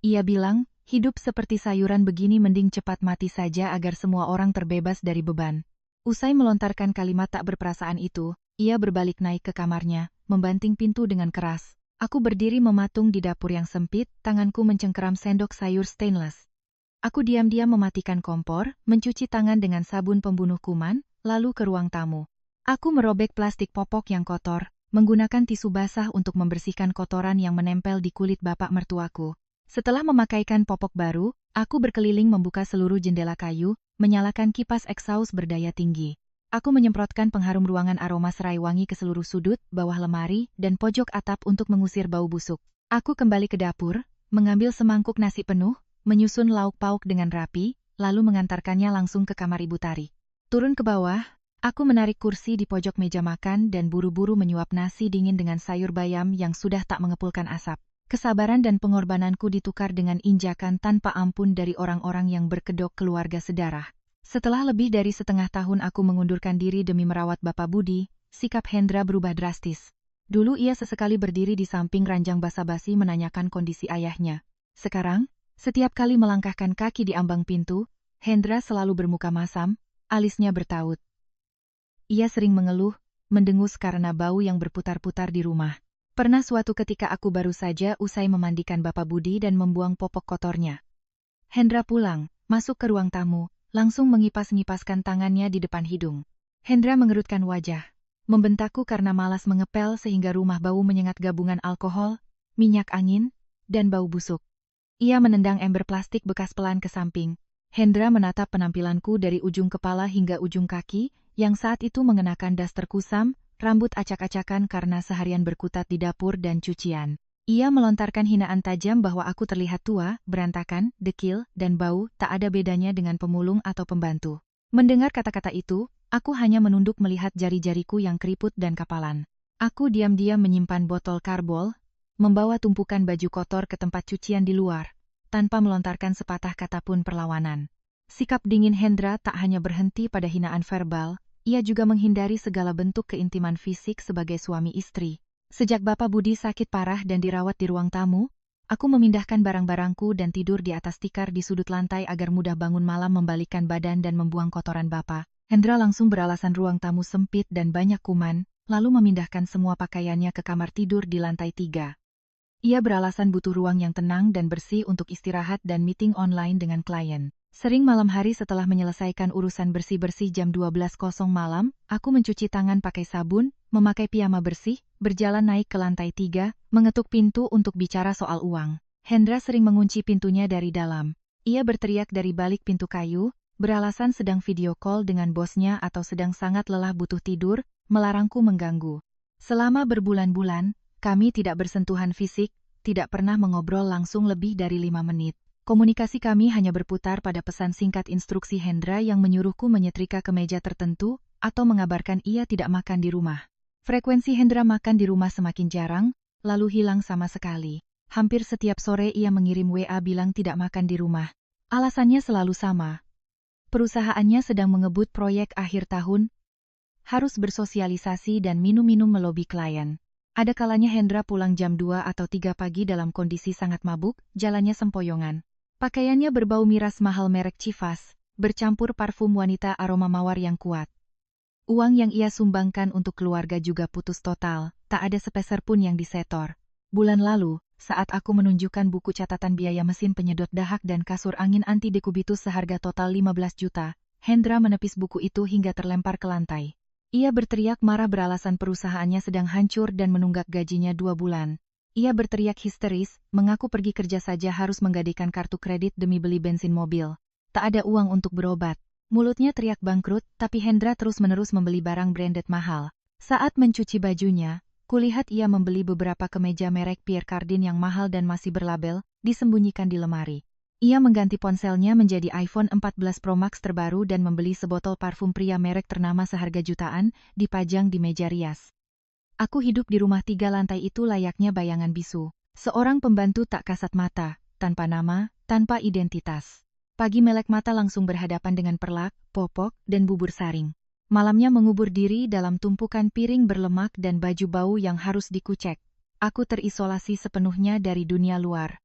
Ia bilang, hidup seperti sayuran begini mending cepat mati saja agar semua orang terbebas dari beban. Usai melontarkan kalimat tak berperasaan itu, ia berbalik naik ke kamarnya, membanting pintu dengan keras. Aku berdiri mematung di dapur yang sempit, tanganku mencengkeram sendok sayur stainless. Aku diam-diam mematikan kompor, mencuci tangan dengan sabun pembunuh kuman, lalu ke ruang tamu. Aku merobek plastik popok yang kotor, menggunakan tisu basah untuk membersihkan kotoran yang menempel di kulit bapak mertuaku. Setelah memakaikan popok baru, aku berkeliling membuka seluruh jendela kayu, menyalakan kipas exhaust berdaya tinggi. Aku menyemprotkan pengharum ruangan aroma serai wangi ke seluruh sudut, bawah lemari, dan pojok atap untuk mengusir bau busuk. Aku kembali ke dapur, mengambil semangkuk nasi penuh, menyusun lauk pauk dengan rapi, lalu mengantarkannya langsung ke kamar Ibu Tari. Turun ke bawah, aku menarik kursi di pojok meja makan dan buru-buru menyuap nasi dingin dengan sayur bayam yang sudah tak mengepulkan asap. Kesabaran dan pengorbananku ditukar dengan injakan tanpa ampun dari orang-orang yang berkedok keluarga sedarah. Setelah lebih dari setengah tahun aku mengundurkan diri demi merawat Bapak Budi, sikap Hendra berubah drastis. Dulu ia sesekali berdiri di samping ranjang basa-basi menanyakan kondisi ayahnya. Sekarang, setiap kali melangkahkan kaki di ambang pintu, Hendra selalu bermuka masam, alisnya bertaut. Ia sering mengeluh, mendengus karena bau yang berputar-putar di rumah. Pernah suatu ketika aku baru saja usai memandikan Bapak Budi dan membuang popok kotornya. Hendra pulang, masuk ke ruang tamu, langsung mengipas-ngipaskan tangannya di depan hidung. Hendra mengerutkan wajah, membentakku karena malas mengepel sehingga rumah bau menyengat gabungan alkohol, minyak angin, dan bau busuk. Ia menendang ember plastik bekas pelan ke samping. Hendra menatap penampilanku dari ujung kepala hingga ujung kaki, yang saat itu mengenakan daster kusam, rambut acak-acakan karena seharian berkutat di dapur dan cucian. Ia melontarkan hinaan tajam bahwa aku terlihat tua, berantakan, dekil, dan bau, tak ada bedanya dengan pemulung atau pembantu. Mendengar kata-kata itu, aku hanya menunduk melihat jari-jariku yang keriput dan kapalan. Aku diam-diam menyimpan botol karbol, membawa tumpukan baju kotor ke tempat cucian di luar, tanpa melontarkan sepatah kata pun perlawanan. Sikap dingin Hendra tak hanya berhenti pada hinaan verbal, ia juga menghindari segala bentuk keintiman fisik sebagai suami istri. Sejak Bapak Budi sakit parah dan dirawat di ruang tamu, aku memindahkan barang-barangku dan tidur di atas tikar di sudut lantai agar mudah bangun malam membalikkan badan dan membuang kotoran Bapak. Hendra langsung beralasan ruang tamu sempit dan banyak kuman, lalu memindahkan semua pakaiannya ke kamar tidur di lantai 3. Ia beralasan butuh ruang yang tenang dan bersih untuk istirahat dan meeting online dengan klien. Sering malam hari setelah menyelesaikan urusan bersih-bersih jam 12.00 malam, aku mencuci tangan pakai sabun, memakai piyama bersih, berjalan naik ke lantai 3, mengetuk pintu untuk bicara soal uang. Hendra sering mengunci pintunya dari dalam. Ia berteriak dari balik pintu kayu, beralasan sedang video call dengan bosnya atau sedang sangat lelah butuh tidur, melarangku mengganggu. Selama berbulan-bulan, kami tidak bersentuhan fisik, tidak pernah mengobrol langsung lebih dari 5 menit. Komunikasi kami hanya berputar pada pesan singkat instruksi Hendra yang menyuruhku menyetrika ke meja tertentu, atau mengabarkan ia tidak makan di rumah. Frekuensi Hendra makan di rumah semakin jarang, lalu hilang sama sekali. Hampir setiap sore ia mengirim WA bilang tidak makan di rumah. Alasannya selalu sama. Perusahaannya sedang mengebut proyek akhir tahun, harus bersosialisasi dan minum-minum melobi klien. Ada kalanya Hendra pulang jam 2 atau 3 pagi dalam kondisi sangat mabuk, jalannya sempoyongan. Pakaiannya berbau miras mahal merek Chivas, bercampur parfum wanita aroma mawar yang kuat. Uang yang ia sumbangkan untuk keluarga juga putus total, tak ada sepeser pun yang disetor. Bulan lalu, saat aku menunjukkan buku catatan biaya mesin penyedot dahak dan kasur angin anti dekubitus seharga total 15 juta, Hendra menepis buku itu hingga terlempar ke lantai. Ia berteriak marah beralasan perusahaannya sedang hancur dan menunggak gajinya 2 bulan. Ia berteriak histeris, mengaku pergi kerja saja harus menggadaikan kartu kredit demi beli bensin mobil. Tak ada uang untuk berobat. Mulutnya teriak bangkrut, tapi Hendra terus-menerus membeli barang branded mahal. Saat mencuci bajunya, kulihat ia membeli beberapa kemeja merek Pierre Cardin yang mahal dan masih berlabel, disembunyikan di lemari. Ia mengganti ponselnya menjadi iPhone 14 Pro Max terbaru dan membeli sebotol parfum pria merek ternama seharga jutaan, dipajang di meja rias. Aku hidup di rumah 3 lantai itu layaknya bayangan bisu. Seorang pembantu tak kasat mata, tanpa nama, tanpa identitas. Pagi melek mata langsung berhadapan dengan perlak, popok, dan bubur saring. Malamnya mengubur diri dalam tumpukan piring berlemak dan baju bau yang harus dikucek. Aku terisolasi sepenuhnya dari dunia luar.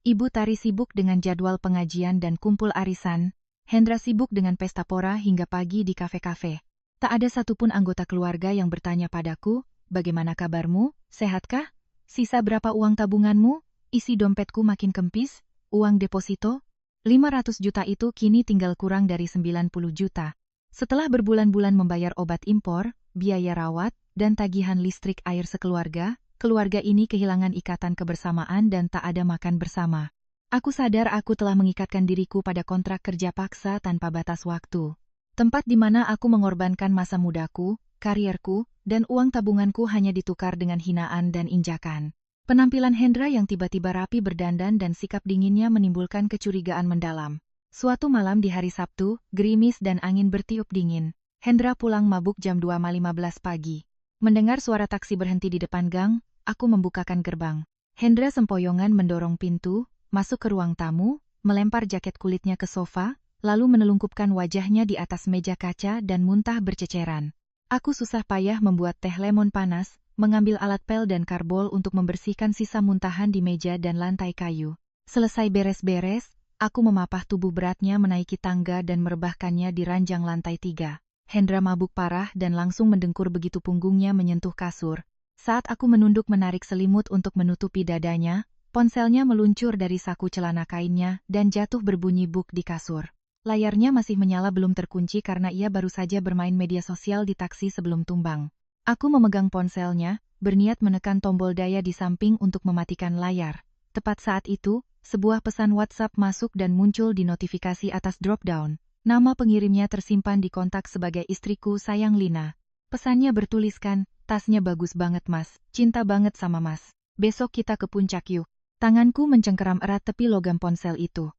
Ibu Tari sibuk dengan jadwal pengajian dan kumpul arisan, Hendra sibuk dengan pesta pora hingga pagi di kafe-kafe. Tak ada satupun anggota keluarga yang bertanya padaku, bagaimana kabarmu, sehatkah? Sisa berapa uang tabunganmu? Isi dompetku makin kempis, uang deposito? 500 juta itu kini tinggal kurang dari 90 juta. Setelah berbulan-bulan membayar obat impor, biaya rawat, dan tagihan listrik air sekeluarga, keluarga ini kehilangan ikatan kebersamaan dan tak ada makan bersama. Aku sadar aku telah mengikatkan diriku pada kontrak kerja paksa tanpa batas waktu. Tempat di mana aku mengorbankan masa mudaku, karierku, dan uang tabunganku hanya ditukar dengan hinaan dan injakan. Penampilan Hendra yang tiba-tiba rapi berdandan dan sikap dinginnya menimbulkan kecurigaan mendalam. Suatu malam di hari Sabtu, gerimis dan angin bertiup dingin. Hendra pulang mabuk jam 2.15 pagi. Mendengar suara taksi berhenti di depan gang, aku membukakan gerbang. Hendra sempoyongan mendorong pintu, masuk ke ruang tamu, melempar jaket kulitnya ke sofa, lalu menelungkupkan wajahnya di atas meja kaca dan muntah berceceran. Aku susah payah membuat teh lemon panas, mengambil alat pel dan karbol untuk membersihkan sisa muntahan di meja dan lantai kayu. Selesai beres-beres, aku memapah tubuh beratnya menaiki tangga dan merebahkannya di ranjang lantai 3. Hendra mabuk parah dan langsung mendengkur begitu punggungnya menyentuh kasur. Saat aku menunduk menarik selimut untuk menutupi dadanya, ponselnya meluncur dari saku celana kainnya dan jatuh berbunyi buk di kasur. Layarnya masih menyala belum terkunci karena ia baru saja bermain media sosial di taksi sebelum tumbang. Aku memegang ponselnya, berniat menekan tombol daya di samping untuk mematikan layar. Tepat saat itu, sebuah pesan WhatsApp masuk dan muncul di notifikasi atas drop-down. Nama pengirimnya tersimpan di kontak sebagai istriku sayang Lina. Pesannya bertuliskan, tasnya bagus banget mas, cinta banget sama mas. Besok kita ke puncak yuk. Tanganku mencengkeram erat tepi logam ponsel itu.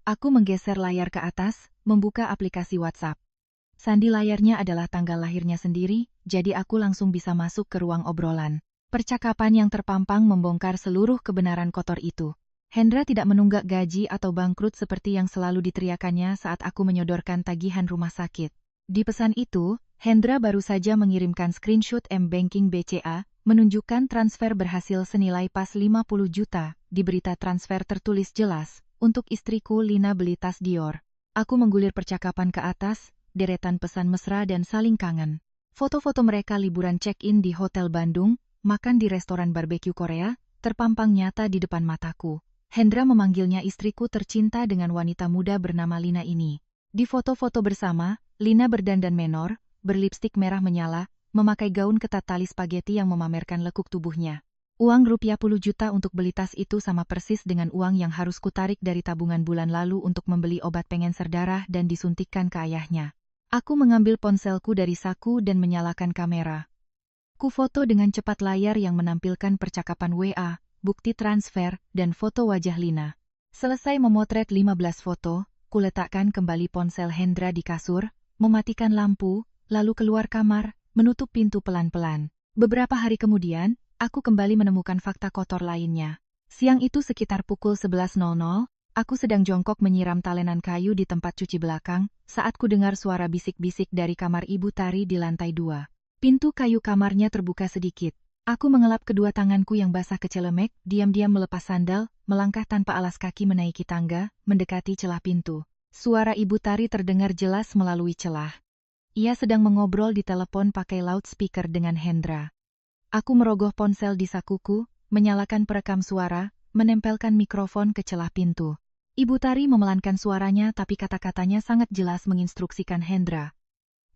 Aku menggeser layar ke atas, membuka aplikasi WhatsApp. Sandi layarnya adalah tanggal lahirnya sendiri, jadi aku langsung bisa masuk ke ruang obrolan. Percakapan yang terpampang membongkar seluruh kebenaran kotor itu. Hendra tidak menunggak gaji atau bangkrut seperti yang selalu diteriakannya saat aku menyodorkan tagihan rumah sakit. Di pesan itu, Hendra baru saja mengirimkan screenshot M-Banking BCA, menunjukkan transfer berhasil senilai pas 50 juta. Di berita transfer tertulis jelas, untuk istriku Lina beli tas Dior. Aku menggulir percakapan ke atas, deretan pesan mesra dan saling kangen. Foto-foto mereka liburan check-in di Hotel Bandung, makan di restoran barbeque Korea, terpampang nyata di depan mataku. Hendra memanggilnya istriku tercinta dengan wanita muda bernama Lina ini. Di foto-foto bersama, Lina berdandan menor, berlipstik merah menyala, memakai gaun ketat tali spaghetti yang memamerkan lekuk tubuhnya. Uang rupiah 10 juta untuk beli tas itu sama persis dengan uang yang harus kutarik dari tabungan bulan lalu untuk membeli obat pengencer darah dan disuntikkan ke ayahnya. Aku mengambil ponselku dari saku dan menyalakan kamera. Ku foto dengan cepat layar yang menampilkan percakapan WA, bukti transfer, dan foto wajah Lina. Selesai memotret 15 foto, ku letakkan kembali ponsel Hendra di kasur, mematikan lampu, lalu keluar kamar, menutup pintu pelan-pelan. Beberapa hari kemudian, aku kembali menemukan fakta kotor lainnya. Siang itu sekitar pukul 11.00, aku sedang jongkok menyiram talenan kayu di tempat cuci belakang, saat ku dengar suara bisik-bisik dari kamar Ibu Tari di lantai 2. Pintu kayu kamarnya terbuka sedikit. Aku mengelap kedua tanganku yang basah kecelemek, diam-diam melepas sandal, melangkah tanpa alas kaki menaiki tangga, mendekati celah pintu. Suara Ibu Tari terdengar jelas melalui celah. Ia sedang mengobrol di telepon pakai loudspeaker dengan Hendra. Aku merogoh ponsel di sakuku, menyalakan perekam suara, menempelkan mikrofon ke celah pintu. Ibu Tari memelankan suaranya tapi kata-katanya sangat jelas menginstruksikan Hendra.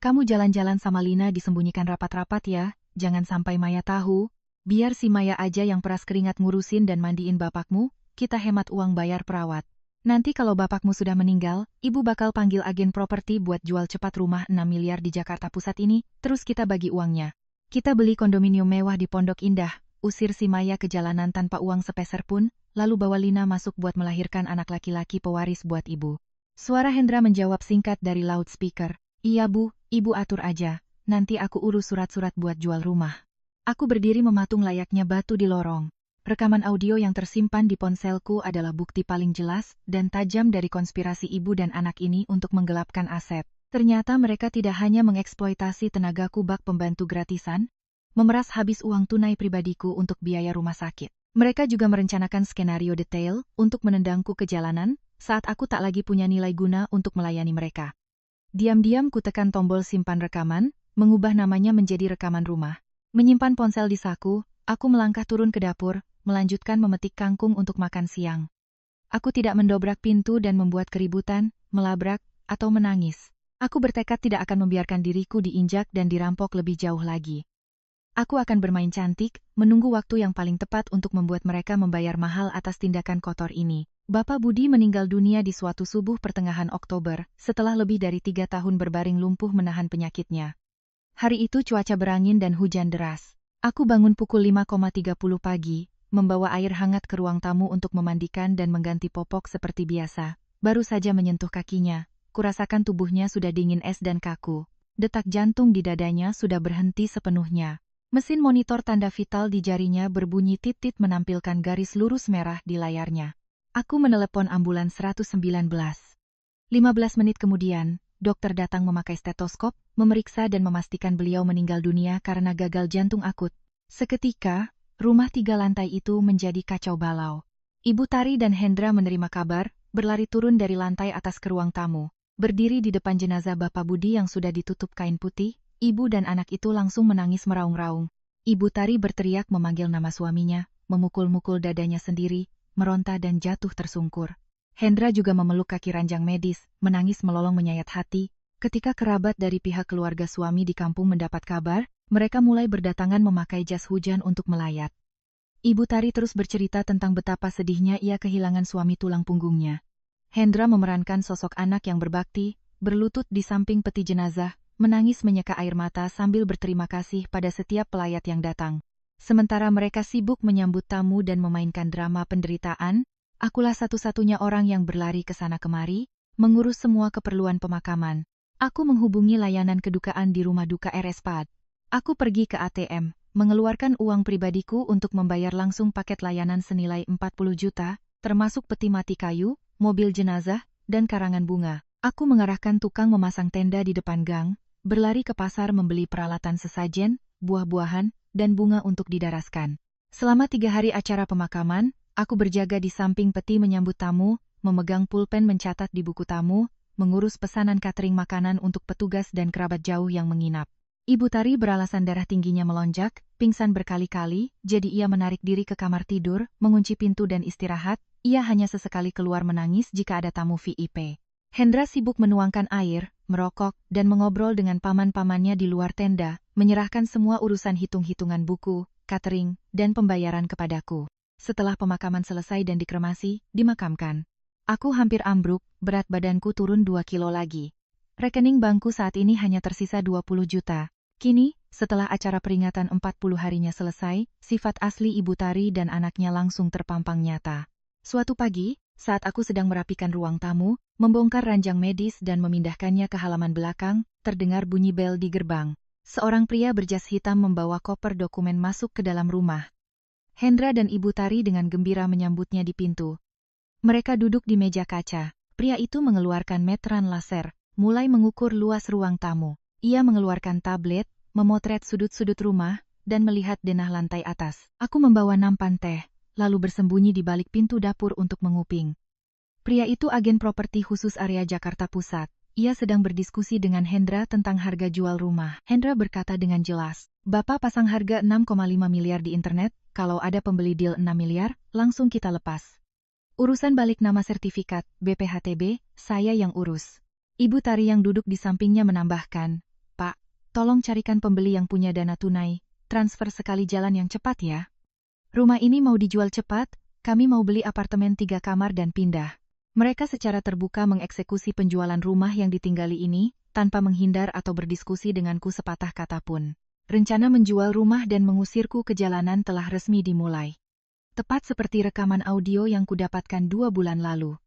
Kamu jalan-jalan sama Lina disembunyikan rapat-rapat ya. Jangan sampai Maya tahu, biar si Maya aja yang peras keringat ngurusin dan mandiin bapakmu, kita hemat uang bayar perawat. Nanti kalau bapakmu sudah meninggal, ibu bakal panggil agen properti buat jual cepat rumah 6 miliar di Jakarta Pusat ini, terus kita bagi uangnya. Kita beli kondominium mewah di Pondok Indah, usir si Maya ke jalanan tanpa uang sepeser pun, lalu bawa Lina masuk buat melahirkan anak laki-laki pewaris buat ibu. Suara Hendra menjawab singkat dari loudspeaker. Iya bu, ibu atur aja, nanti aku urus surat-surat buat jual rumah. Aku berdiri mematung layaknya batu di lorong. Rekaman audio yang tersimpan di ponselku adalah bukti paling jelas dan tajam dari konspirasi ibu dan anak ini untuk menggelapkan aset. Ternyata mereka tidak hanya mengeksploitasi tenagaku bak pembantu gratisan, memeras habis uang tunai pribadiku untuk biaya rumah sakit. Mereka juga merencanakan skenario detail untuk menendangku ke jalanan saat aku tak lagi punya nilai guna untuk melayani mereka. Diam-diam ku tekan tombol simpan rekaman, mengubah namanya menjadi rekaman rumah. Menyimpan ponsel di saku, aku melangkah turun ke dapur, melanjutkan memetik kangkung untuk makan siang. Aku tidak mendobrak pintu dan membuat keributan, melabrak, atau menangis. Aku bertekad tidak akan membiarkan diriku diinjak dan dirampok lebih jauh lagi. Aku akan bermain cantik, menunggu waktu yang paling tepat untuk membuat mereka membayar mahal atas tindakan kotor ini. Bapak Budi meninggal dunia di suatu subuh pertengahan Oktober, setelah lebih dari 3 tahun berbaring lumpuh menahan penyakitnya. Hari itu cuaca berangin dan hujan deras. Aku bangun pukul 5.30 pagi, membawa air hangat ke ruang tamu untuk memandikan dan mengganti popok seperti biasa. Baru saja menyentuh kakinya, kurasakan tubuhnya sudah dingin es dan kaku. Detak jantung di dadanya sudah berhenti sepenuhnya. Mesin monitor tanda vital di jarinya berbunyi tit-tit menampilkan garis lurus merah di layarnya. Aku menelepon ambulans 119. 15 menit kemudian, dokter datang memakai stetoskop, memeriksa dan memastikan beliau meninggal dunia karena gagal jantung akut. Seketika, rumah 3 lantai itu menjadi kacau balau. Ibu Tari dan Hendra menerima kabar, berlari turun dari lantai atas ke ruang tamu. Berdiri di depan jenazah Bapak Budi yang sudah ditutup kain putih, ibu dan anak itu langsung menangis meraung-raung. Ibu Tari berteriak memanggil nama suaminya, memukul-mukul dadanya sendiri, meronta dan jatuh tersungkur. Hendra juga memeluk kaki ranjang medis, menangis melolong menyayat hati. Ketika kerabat dari pihak keluarga suami di kampung mendapat kabar, mereka mulai berdatangan memakai jas hujan untuk melayat. Ibu Tari terus bercerita tentang betapa sedihnya ia kehilangan suami tulang punggungnya. Hendra memerankan sosok anak yang berbakti, berlutut di samping peti jenazah, menangis menyeka air mata sambil berterima kasih pada setiap pelayat yang datang. Sementara mereka sibuk menyambut tamu dan memainkan drama penderitaan, akulah satu-satunya orang yang berlari ke sana kemari, mengurus semua keperluan pemakaman. Aku menghubungi layanan kedukaan di rumah duka RSPAD. Aku pergi ke ATM, mengeluarkan uang pribadiku untuk membayar langsung paket layanan senilai 40 juta, termasuk peti mati kayu, mobil jenazah, dan karangan bunga. Aku mengarahkan tukang memasang tenda di depan gang, berlari ke pasar membeli peralatan sesajen, buah-buahan, dan bunga untuk didaraskan. Selama 3 hari acara pemakaman, aku berjaga di samping peti menyambut tamu, memegang pulpen mencatat di buku tamu, mengurus pesanan catering makanan untuk petugas dan kerabat jauh yang menginap. Ibu Tari beralasan darah tingginya melonjak, pingsan berkali-kali, jadi ia menarik diri ke kamar tidur, mengunci pintu dan istirahat. Ia hanya sesekali keluar menangis jika ada tamu VIP. Hendra sibuk menuangkan air, merokok, dan mengobrol dengan paman-pamannya di luar tenda, menyerahkan semua urusan hitung-hitungan buku, catering, dan pembayaran kepadaku. Setelah pemakaman selesai dan dikremasi, dimakamkan. Aku hampir ambruk, berat badanku turun 2 kilo lagi. Rekening bankku saat ini hanya tersisa 20 juta. Kini, setelah acara peringatan 40 harinya selesai, sifat asli Ibu Tari dan anaknya langsung terpampang nyata. Suatu pagi, saat aku sedang merapikan ruang tamu, membongkar ranjang medis dan memindahkannya ke halaman belakang, terdengar bunyi bel di gerbang. Seorang pria berjas hitam membawa koper dokumen masuk ke dalam rumah. Hendra dan Ibu Tari dengan gembira menyambutnya di pintu. Mereka duduk di meja kaca. Pria itu mengeluarkan meteran laser, mulai mengukur luas ruang tamu. Ia mengeluarkan tablet, memotret sudut-sudut rumah, dan melihat denah lantai atas. Aku membawa nampan teh, lalu bersembunyi di balik pintu dapur untuk menguping. Pria itu agen properti khusus area Jakarta Pusat. Ia sedang berdiskusi dengan Hendra tentang harga jual rumah. Hendra berkata dengan jelas, "Bapak pasang harga 6,5 miliar di internet, kalau ada pembeli deal 6 miliar, langsung kita lepas. Urusan balik nama sertifikat, BPHTB, saya yang urus." Ibu Tari yang duduk di sampingnya menambahkan, "Pak, tolong carikan pembeli yang punya dana tunai, transfer sekali jalan yang cepat ya. Rumah ini mau dijual cepat, kami mau beli apartemen 3 kamar dan pindah." Mereka secara terbuka mengeksekusi penjualan rumah yang ditinggali ini, tanpa menghindar atau berdiskusi denganku sepatah kata pun. Rencana menjual rumah dan mengusirku ke jalanan telah resmi dimulai. tepat seperti rekaman audio yang kudapatkan 2 bulan lalu.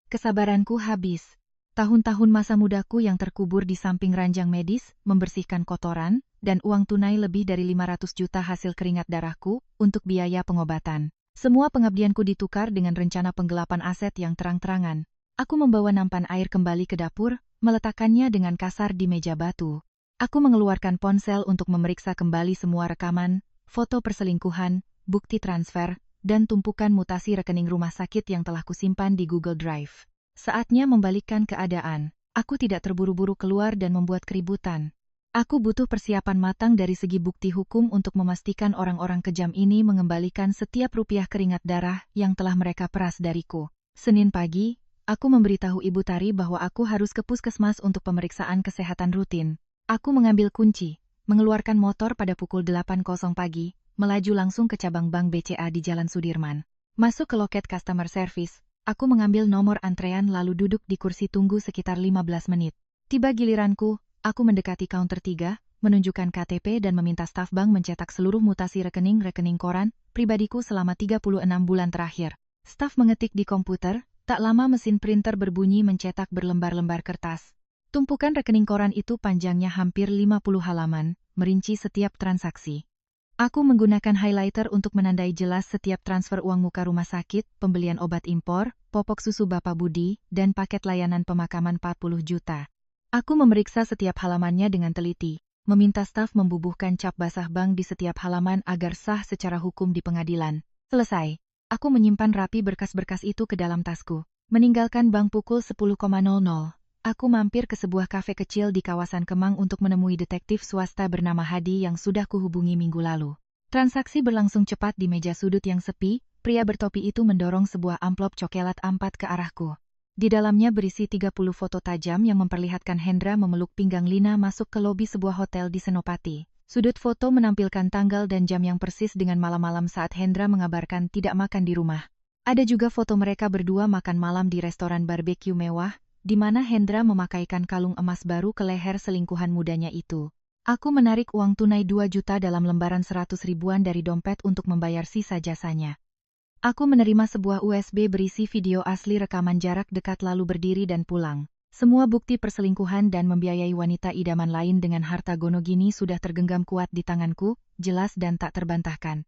Kesabaranku habis. Tahun-tahun masa mudaku yang terkubur di samping ranjang medis, membersihkan kotoran, dan uang tunai lebih dari 500 juta hasil keringat darahku untuk biaya pengobatan. Semua pengabdianku ditukar dengan rencana penggelapan aset yang terang-terangan. Aku membawa nampan air kembali ke dapur, meletakkannya dengan kasar di meja batu. Aku mengeluarkan ponsel untuk memeriksa kembali semua rekaman, foto perselingkuhan, bukti transfer, dan tumpukan mutasi rekening rumah sakit yang telah kusimpan di Google Drive. Saatnya membalikkan keadaan. Aku tidak terburu-buru keluar dan membuat keributan. Aku butuh persiapan matang dari segi bukti hukum untuk memastikan orang-orang kejam ini mengembalikan setiap rupiah keringat darah yang telah mereka peras dariku. Senin pagi, aku memberitahu Ibu Tari bahwa aku harus ke puskesmas untuk pemeriksaan kesehatan rutin. Aku mengambil kunci, mengeluarkan motor pada pukul 8.00 pagi, melaju langsung ke cabang Bank BCA di Jalan Sudirman. Masuk ke loket customer service. Aku mengambil nomor antrean lalu duduk di kursi tunggu sekitar 15 menit. Tiba giliranku, aku mendekati counter 3, menunjukkan KTP dan meminta staf bank mencetak seluruh mutasi rekening koran pribadiku selama 36 bulan terakhir. Staf mengetik di komputer, tak lama mesin printer berbunyi mencetak berlembar-lembar kertas. Tumpukan rekening koran itu panjangnya hampir 50 halaman, merinci setiap transaksi. Aku menggunakan highlighter untuk menandai jelas setiap transfer uang muka rumah sakit, pembelian obat impor, popok susu Bapak Budi, dan paket layanan pemakaman 40 juta. Aku memeriksa setiap halamannya dengan teliti, meminta staf membubuhkan cap basah bank di setiap halaman agar sah secara hukum di pengadilan. Selesai. Aku menyimpan rapi berkas-berkas itu ke dalam tasku. Meninggalkan bank pukul 10.00. Aku mampir ke sebuah kafe kecil di kawasan Kemang untuk menemui detektif swasta bernama Hadi yang sudah kuhubungi minggu lalu. Transaksi berlangsung cepat di meja sudut yang sepi, pria bertopi itu mendorong sebuah amplop coklat ampat ke arahku. Di dalamnya berisi 30 foto tajam yang memperlihatkan Hendra memeluk pinggang Lina masuk ke lobi sebuah hotel di Senopati. Sudut foto menampilkan tanggal dan jam yang persis dengan malam-malam saat Hendra mengabarkan tidak makan di rumah. Ada juga foto mereka berdua makan malam di restoran barbeque mewah, di mana Hendra memakaikan kalung emas baru ke leher selingkuhan mudanya itu. Aku menarik uang tunai 2 juta dalam lembaran 100 ribuan dari dompet untuk membayar sisa jasanya. Aku menerima sebuah USB berisi video asli rekaman jarak dekat lalu berdiri dan pulang. Semua bukti perselingkuhan dan membiayai wanita idaman lain dengan harta gono gini sudah tergenggam kuat di tanganku, jelas dan tak terbantahkan.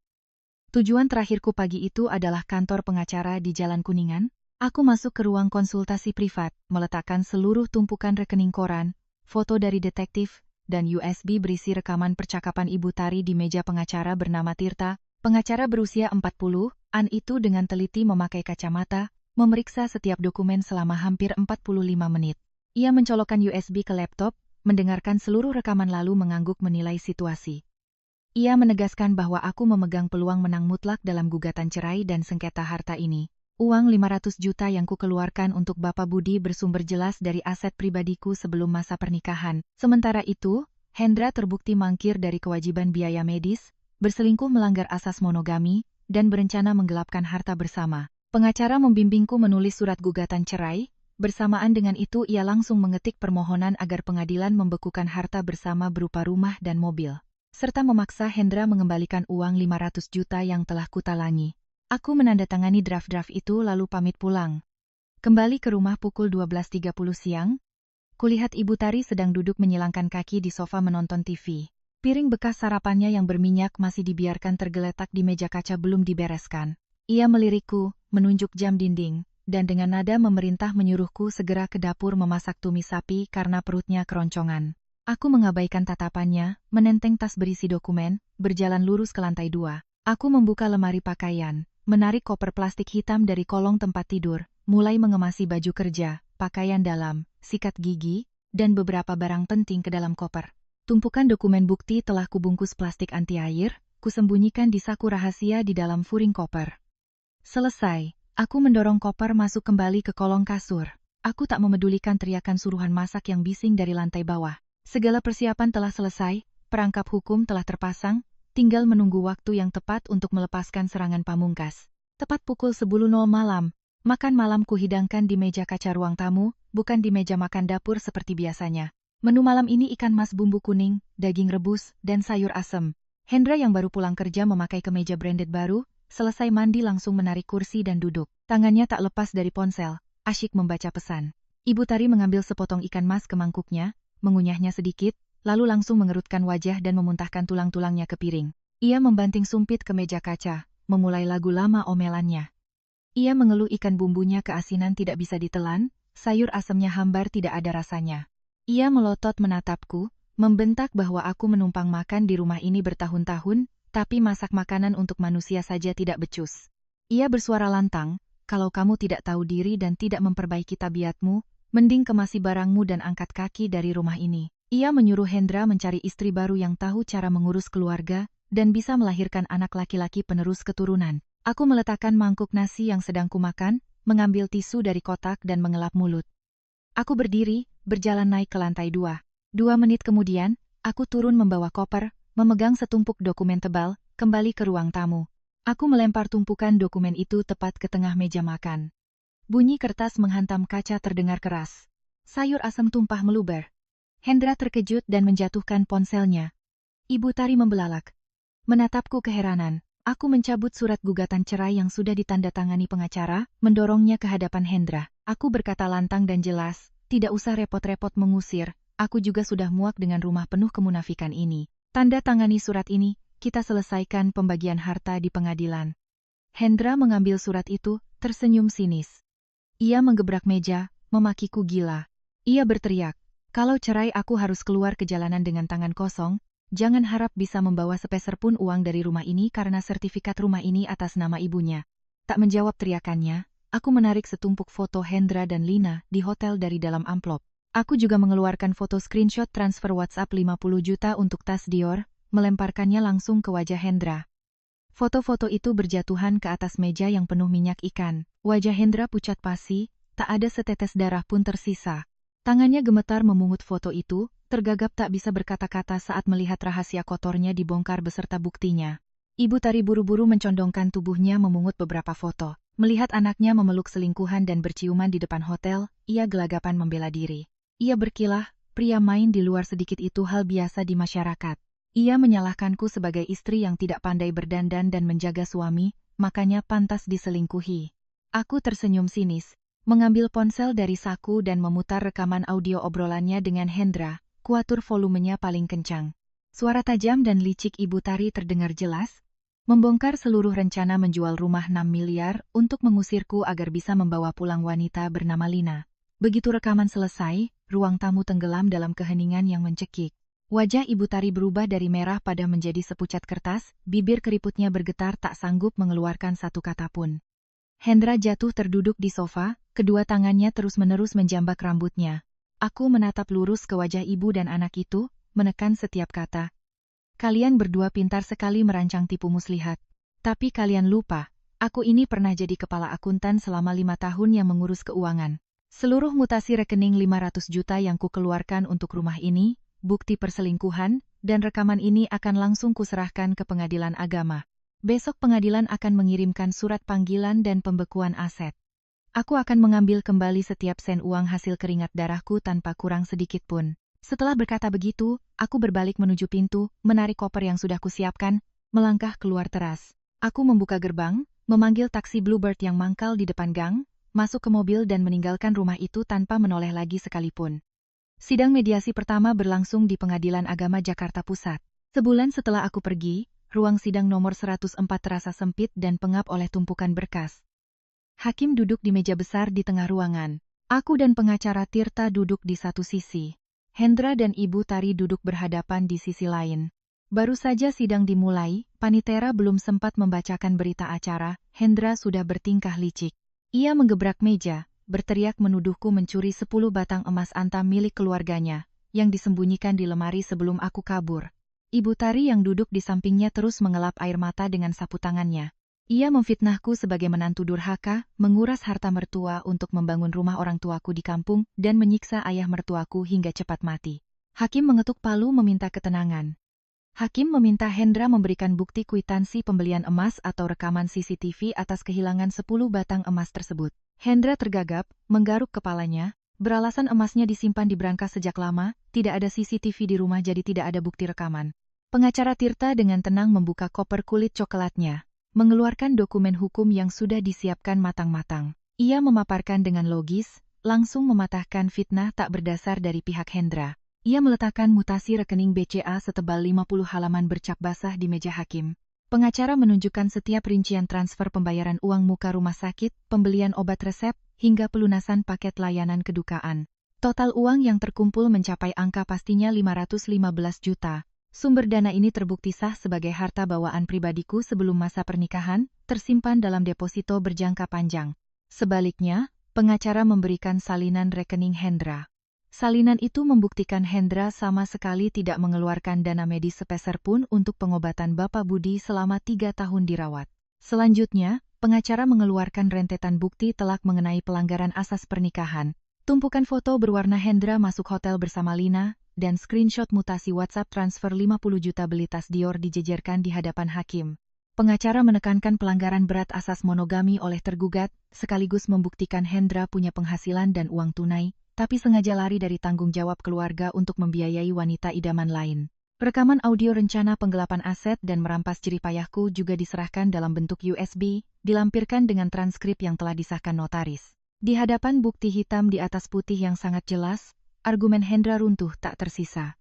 Tujuan terakhirku pagi itu adalah kantor pengacara di Jalan Kuningan. Aku masuk ke ruang konsultasi privat, meletakkan seluruh tumpukan rekening koran, foto dari detektif, dan USB berisi rekaman percakapan Ibu Tari di meja pengacara bernama Tirta. Pengacara berusia 40-an itu dengan teliti memakai kacamata, memeriksa setiap dokumen selama hampir 45 menit. Ia mencolokkan USB ke laptop, mendengarkan seluruh rekaman lalu mengangguk menilai situasi. Ia menegaskan bahwa aku memegang peluang menang mutlak dalam gugatan cerai dan sengketa harta ini. Uang 500 juta yang kukeluarkan untuk Bapak Budi bersumber jelas dari aset pribadiku sebelum masa pernikahan. Sementara itu, Hendra terbukti mangkir dari kewajiban biaya medis, berselingkuh melanggar asas monogami, dan berencana menggelapkan harta bersama. Pengacara membimbingku menulis surat gugatan cerai, bersamaan dengan itu ia langsung mengetik permohonan agar pengadilan membekukan harta bersama berupa rumah dan mobil, serta memaksa Hendra mengembalikan uang 500 juta yang telah kutalangi. Aku menandatangani draft-draft itu lalu pamit pulang. Kembali ke rumah pukul 12.30 siang, kulihat Ibu Tari sedang duduk menyilangkan kaki di sofa menonton TV. Piring bekas sarapannya yang berminyak masih dibiarkan tergeletak di meja kaca belum dibereskan. Ia melirikku, menunjuk jam dinding, dan dengan nada memerintah menyuruhku segera ke dapur memasak tumis sapi karena perutnya keroncongan. Aku mengabaikan tatapannya, menenteng tas berisi dokumen, berjalan lurus ke lantai 2. Aku membuka lemari pakaian, menarik koper plastik hitam dari kolong tempat tidur, mulai mengemasi baju kerja, pakaian dalam, sikat gigi, dan beberapa barang penting ke dalam koper. Tumpukan dokumen bukti telah kubungkus plastik anti air, kusembunyikan di saku rahasia di dalam furing koper. Selesai, aku mendorong koper masuk kembali ke kolong kasur. Aku tak memedulikan teriakan suruhan masak yang bising dari lantai bawah. Segala persiapan telah selesai, perangkap hukum telah terpasang, tinggal menunggu waktu yang tepat untuk melepaskan serangan pamungkas. Tepat pukul 10.00 malam, makan malam kuhidangkan di meja kaca ruang tamu, bukan di meja makan dapur seperti biasanya. Menu malam ini ikan mas bumbu kuning, daging rebus, dan sayur asem. Hendra yang baru pulang kerja memakai kemeja branded baru, selesai mandi langsung menarik kursi dan duduk. Tangannya tak lepas dari ponsel, asyik membaca pesan. Ibu Tari mengambil sepotong ikan mas ke mangkuknya, mengunyahnya sedikit, lalu langsung mengerutkan wajah dan memuntahkan tulang-tulangnya ke piring. Ia membanting sumpit ke meja kaca, memulai lagu lama omelannya. Ia mengeluh ikan bumbunya keasinan tidak bisa ditelan, sayur asamnya hambar tidak ada rasanya. Ia melotot menatapku, membentak bahwa aku menumpang makan di rumah ini bertahun-tahun, tapi masak makanan untuk manusia saja tidak becus. Ia bersuara lantang, kalau kamu tidak tahu diri dan tidak memperbaiki tabiatmu, mending kemasi barangmu dan angkat kaki dari rumah ini. Ia menyuruh Hendra mencari istri baru yang tahu cara mengurus keluarga, dan bisa melahirkan anak laki-laki penerus keturunan. Aku meletakkan mangkuk nasi yang sedang kumakan, mengambil tisu dari kotak dan mengelap mulut. Aku berdiri, berjalan naik ke lantai 2. 2 menit kemudian, aku turun membawa koper, memegang setumpuk dokumen tebal, kembali ke ruang tamu. Aku melempar tumpukan dokumen itu tepat ke tengah meja makan. Bunyi kertas menghantam kaca terdengar keras. Sayur asam tumpah meluber. Hendra terkejut dan menjatuhkan ponselnya. Ibu Tari membelalak. Menatapku keheranan. Aku mencabut surat gugatan cerai yang sudah ditandatangani pengacara, mendorongnya ke hadapan Hendra. Aku berkata lantang dan jelas, tidak usah repot-repot mengusir, aku juga sudah muak dengan rumah penuh kemunafikan ini. Tanda tangani surat ini, kita selesaikan pembagian harta di pengadilan. Hendra mengambil surat itu, tersenyum sinis. Ia menggebrak meja, memakiku gila. Ia berteriak, kalau cerai aku harus keluar ke jalanan dengan tangan kosong, jangan harap bisa membawa sepeser pun uang dari rumah ini karena sertifikat rumah ini atas nama ibunya. Tak menjawab teriakannya, aku menarik setumpuk foto Hendra dan Lina di hotel dari dalam amplop. Aku juga mengeluarkan foto screenshot transfer WhatsApp 50 juta untuk tas Dior, melemparkannya langsung ke wajah Hendra. Foto-foto itu berjatuhan ke atas meja yang penuh minyak ikan. Wajah Hendra pucat pasi, tak ada setetes darah pun tersisa. Tangannya gemetar memungut foto itu, tergagap tak bisa berkata-kata saat melihat rahasia kotornya dibongkar beserta buktinya. Ibu Tari buru-buru mencondongkan tubuhnya memungut beberapa foto. Melihat anaknya memeluk selingkuhan dan berciuman di depan hotel, ia gelagapan membela diri. Ia berkilah, pria main di luar sedikit itu hal biasa di masyarakat. Ia menyalahkanku sebagai istri yang tidak pandai berdandan dan menjaga suami, makanya pantas diselingkuhi. Aku tersenyum sinis, mengambil ponsel dari saku dan memutar rekaman audio obrolannya dengan Hendra. Kuatur volumenya paling kencang. Suara tajam dan licik Ibu Tari terdengar jelas, membongkar seluruh rencana menjual rumah 6 miliar untuk mengusirku agar bisa membawa pulang wanita bernama Lina. Begitu rekaman selesai, ruang tamu tenggelam dalam keheningan yang mencekik. Wajah Ibu Tari berubah dari merah pada menjadi sepucat kertas, bibir keriputnya bergetar tak sanggup mengeluarkan satu kata pun. Hendra jatuh terduduk di sofa, kedua tangannya terus-menerus menjambak rambutnya. Aku menatap lurus ke wajah ibu dan anak itu, menekan setiap kata. Kalian berdua pintar sekali merancang tipu muslihat. Tapi kalian lupa, aku ini pernah jadi kepala akuntan selama 5 tahun yang mengurus keuangan. Seluruh mutasi rekening 500 juta yang kukeluarkan untuk rumah ini, bukti perselingkuhan, dan rekaman ini akan langsung kuserahkan ke pengadilan agama. Besok pengadilan akan mengirimkan surat panggilan dan pembekuan aset. Aku akan mengambil kembali setiap sen uang hasil keringat darahku tanpa kurang sedikit pun. Setelah berkata begitu, aku berbalik menuju pintu, menarik koper yang sudah kusiapkan, melangkah keluar teras. Aku membuka gerbang, memanggil taksi Bluebird yang mangkal di depan gang, masuk ke mobil dan meninggalkan rumah itu tanpa menoleh lagi sekalipun. Sidang mediasi pertama berlangsung di Pengadilan Agama Jakarta Pusat. Sebulan setelah aku pergi, ruang sidang nomor 104 terasa sempit dan pengap oleh tumpukan berkas. Hakim duduk di meja besar di tengah ruangan. Aku dan pengacara Tirta duduk di satu sisi. Hendra dan Ibu Tari duduk berhadapan di sisi lain. Baru saja sidang dimulai, panitera belum sempat membacakan berita acara, Hendra sudah bertingkah licik. Ia menggebrak meja, berteriak menuduhku mencuri 10 batang emas antam milik keluarganya, yang disembunyikan di lemari sebelum aku kabur. Ibu Tari yang duduk di sampingnya terus mengelap air mata dengan sapu tangannya. Ia memfitnahku sebagai menantu durhaka, menguras harta mertua untuk membangun rumah orang tuaku di kampung, dan menyiksa ayah mertuaku hingga cepat mati. Hakim mengetuk palu meminta ketenangan. Hakim meminta Hendra memberikan bukti kwitansi pembelian emas atau rekaman CCTV atas kehilangan 10 batang emas tersebut. Hendra tergagap, menggaruk kepalanya, beralasan emasnya disimpan di brankas sejak lama, tidak ada CCTV di rumah jadi tidak ada bukti rekaman. Pengacara Tirta dengan tenang membuka koper kulit coklatnya. mengeluarkan dokumen hukum yang sudah disiapkan matang-matang. Ia memaparkan dengan logis, langsung mematahkan fitnah tak berdasar dari pihak Hendra. Ia meletakkan mutasi rekening BCA setebal 50 halaman bercap basah di meja hakim. Pengacara menunjukkan setiap rincian transfer pembayaran uang muka rumah sakit, pembelian obat resep, hingga pelunasan paket layanan kedukaan. Total uang yang terkumpul mencapai angka pastinya 515 juta. Sumber dana ini terbukti sah sebagai harta bawaan pribadiku sebelum masa pernikahan, tersimpan dalam deposito berjangka panjang. Sebaliknya, pengacara memberikan salinan rekening Hendra. Salinan itu membuktikan Hendra sama sekali tidak mengeluarkan dana medis sepeser pun untuk pengobatan Bapak Budi selama 3 tahun dirawat. Selanjutnya, pengacara mengeluarkan rentetan bukti telak mengenai pelanggaran asas pernikahan. Tumpukan foto berwarna Hendra masuk hotel bersama Lina, dan screenshot mutasi WhatsApp transfer 50 juta beli tas Dior dijejerkan di hadapan hakim. Pengacara menekankan pelanggaran berat asas monogami oleh tergugat, sekaligus membuktikan Hendra punya penghasilan dan uang tunai, tapi sengaja lari dari tanggung jawab keluarga untuk membiayai wanita idaman lain. Rekaman audio rencana penggelapan aset dan merampas jerih payahku juga diserahkan dalam bentuk USB, dilampirkan dengan transkrip yang telah disahkan notaris. Di hadapan bukti hitam di atas putih yang sangat jelas, argumen Hendra runtuh tak tersisa.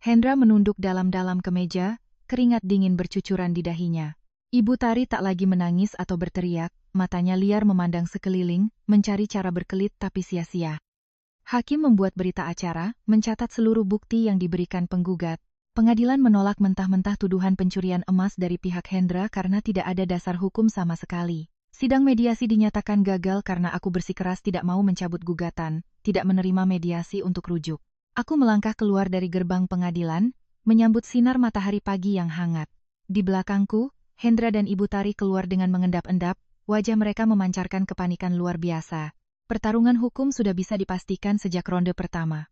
Hendra menunduk dalam-dalam ke meja, keringat dingin bercucuran di dahinya. Ibu Tari tak lagi menangis atau berteriak, matanya liar memandang sekeliling, mencari cara berkelit tapi sia-sia. Hakim membuat berita acara, mencatat seluruh bukti yang diberikan penggugat. Pengadilan menolak mentah-mentah tuduhan pencurian emas dari pihak Hendra karena tidak ada dasar hukum sama sekali. Sidang mediasi dinyatakan gagal karena aku bersikeras tidak mau mencabut gugatan, tidak menerima mediasi untuk rujuk. Aku melangkah keluar dari gerbang pengadilan, menyambut sinar matahari pagi yang hangat. Di belakangku, Hendra dan Ibu Tari keluar dengan mengendap-endap, wajah mereka memancarkan kepanikan luar biasa. Pertarungan hukum sudah bisa dipastikan sejak ronde pertama.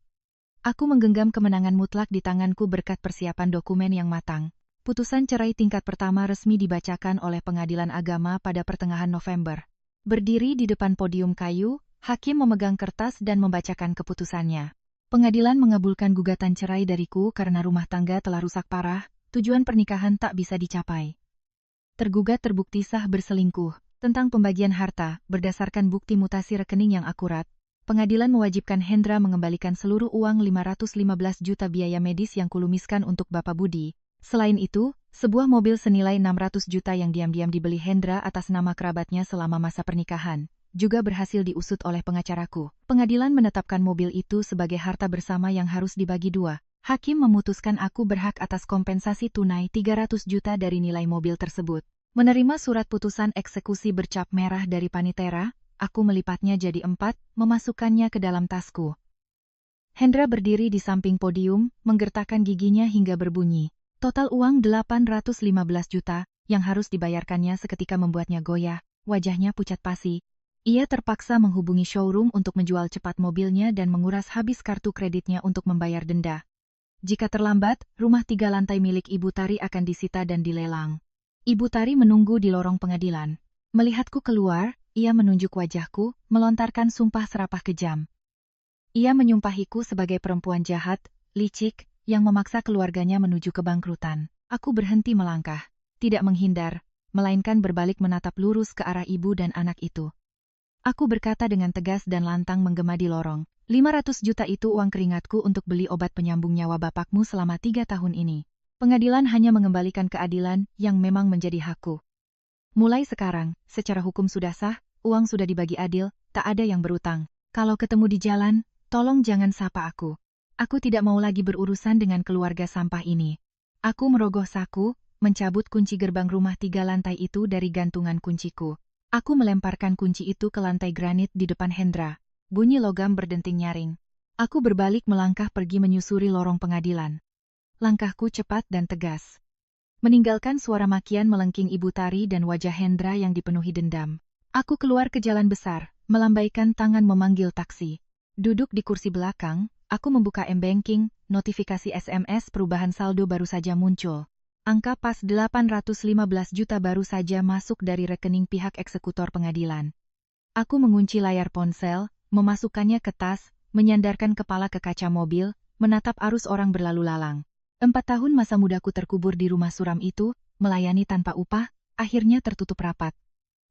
Aku menggenggam kemenangan mutlak di tanganku berkat persiapan dokumen yang matang. Putusan cerai tingkat pertama resmi dibacakan oleh Pengadilan Agama pada pertengahan November. Berdiri di depan podium kayu, hakim memegang kertas dan membacakan keputusannya. Pengadilan mengabulkan gugatan cerai dariku karena rumah tangga telah rusak parah, tujuan pernikahan tak bisa dicapai. Tergugat terbukti sah berselingkuh. Tentang pembagian harta, berdasarkan bukti mutasi rekening yang akurat, pengadilan mewajibkan Hendra mengembalikan seluruh uang 515 juta biaya medis yang kulumiskan untuk Bapak Budi. Selain itu, sebuah mobil senilai 600 juta yang diam-diam dibeli Hendra atas nama kerabatnya selama masa pernikahan, juga berhasil diusut oleh pengacaraku. Pengadilan menetapkan mobil itu sebagai harta bersama yang harus dibagi dua. Hakim memutuskan aku berhak atas kompensasi tunai 300 juta dari nilai mobil tersebut. Menerima surat putusan eksekusi bercap merah dari Panitera, aku melipatnya jadi 4, memasukkannya ke dalam tasku. Hendra berdiri di samping podium, menggertakkan giginya hingga berbunyi. Total uang 815 juta, yang harus dibayarkannya seketika membuatnya goyah, wajahnya pucat pasi. Ia terpaksa menghubungi showroom untuk menjual cepat mobilnya dan menguras habis kartu kreditnya untuk membayar denda. Jika terlambat, rumah 3 lantai milik Ibu Tari akan disita dan dilelang. Ibu Tari menunggu di lorong pengadilan. Melihatku keluar, ia menunjuk wajahku, melontarkan sumpah serapah kejam. Ia menyumpahiku sebagai perempuan jahat, licik, yang memaksa keluarganya menuju kebangkrutan. Aku berhenti melangkah, tidak menghindar, melainkan berbalik menatap lurus ke arah ibu dan anak itu. Aku berkata dengan tegas dan lantang menggema di lorong, 500 juta itu uang keringatku untuk beli obat penyambung nyawa bapakmu selama 3 tahun ini. Pengadilan hanya mengembalikan keadilan yang memang menjadi hakku. Mulai sekarang, secara hukum sudah sah, uang sudah dibagi adil, tak ada yang berutang. Kalau ketemu di jalan, tolong jangan sapa aku. Aku tidak mau lagi berurusan dengan keluarga sampah ini. Aku merogoh saku, mencabut kunci gerbang rumah 3 lantai itu dari gantungan kunciku. Aku melemparkan kunci itu ke lantai granit di depan Hendra. Bunyi logam berdenting nyaring. Aku berbalik melangkah pergi menyusuri lorong pengadilan. Langkahku cepat dan tegas. Meninggalkan suara makian melengking Ibu Tari dan wajah Hendra yang dipenuhi dendam. Aku keluar ke jalan besar, melambaikan tangan memanggil taksi. Duduk di kursi belakang, aku membuka M-Banking, notifikasi SMS perubahan saldo baru saja muncul. Angka pas 815 juta baru saja masuk dari rekening pihak eksekutor pengadilan. Aku mengunci layar ponsel, memasukkannya ke tas, menyandarkan kepala ke kaca mobil, menatap arus orang berlalu lalang. 4 tahun masa mudaku terkubur di rumah suram itu, melayani tanpa upah, akhirnya tertutup rapat.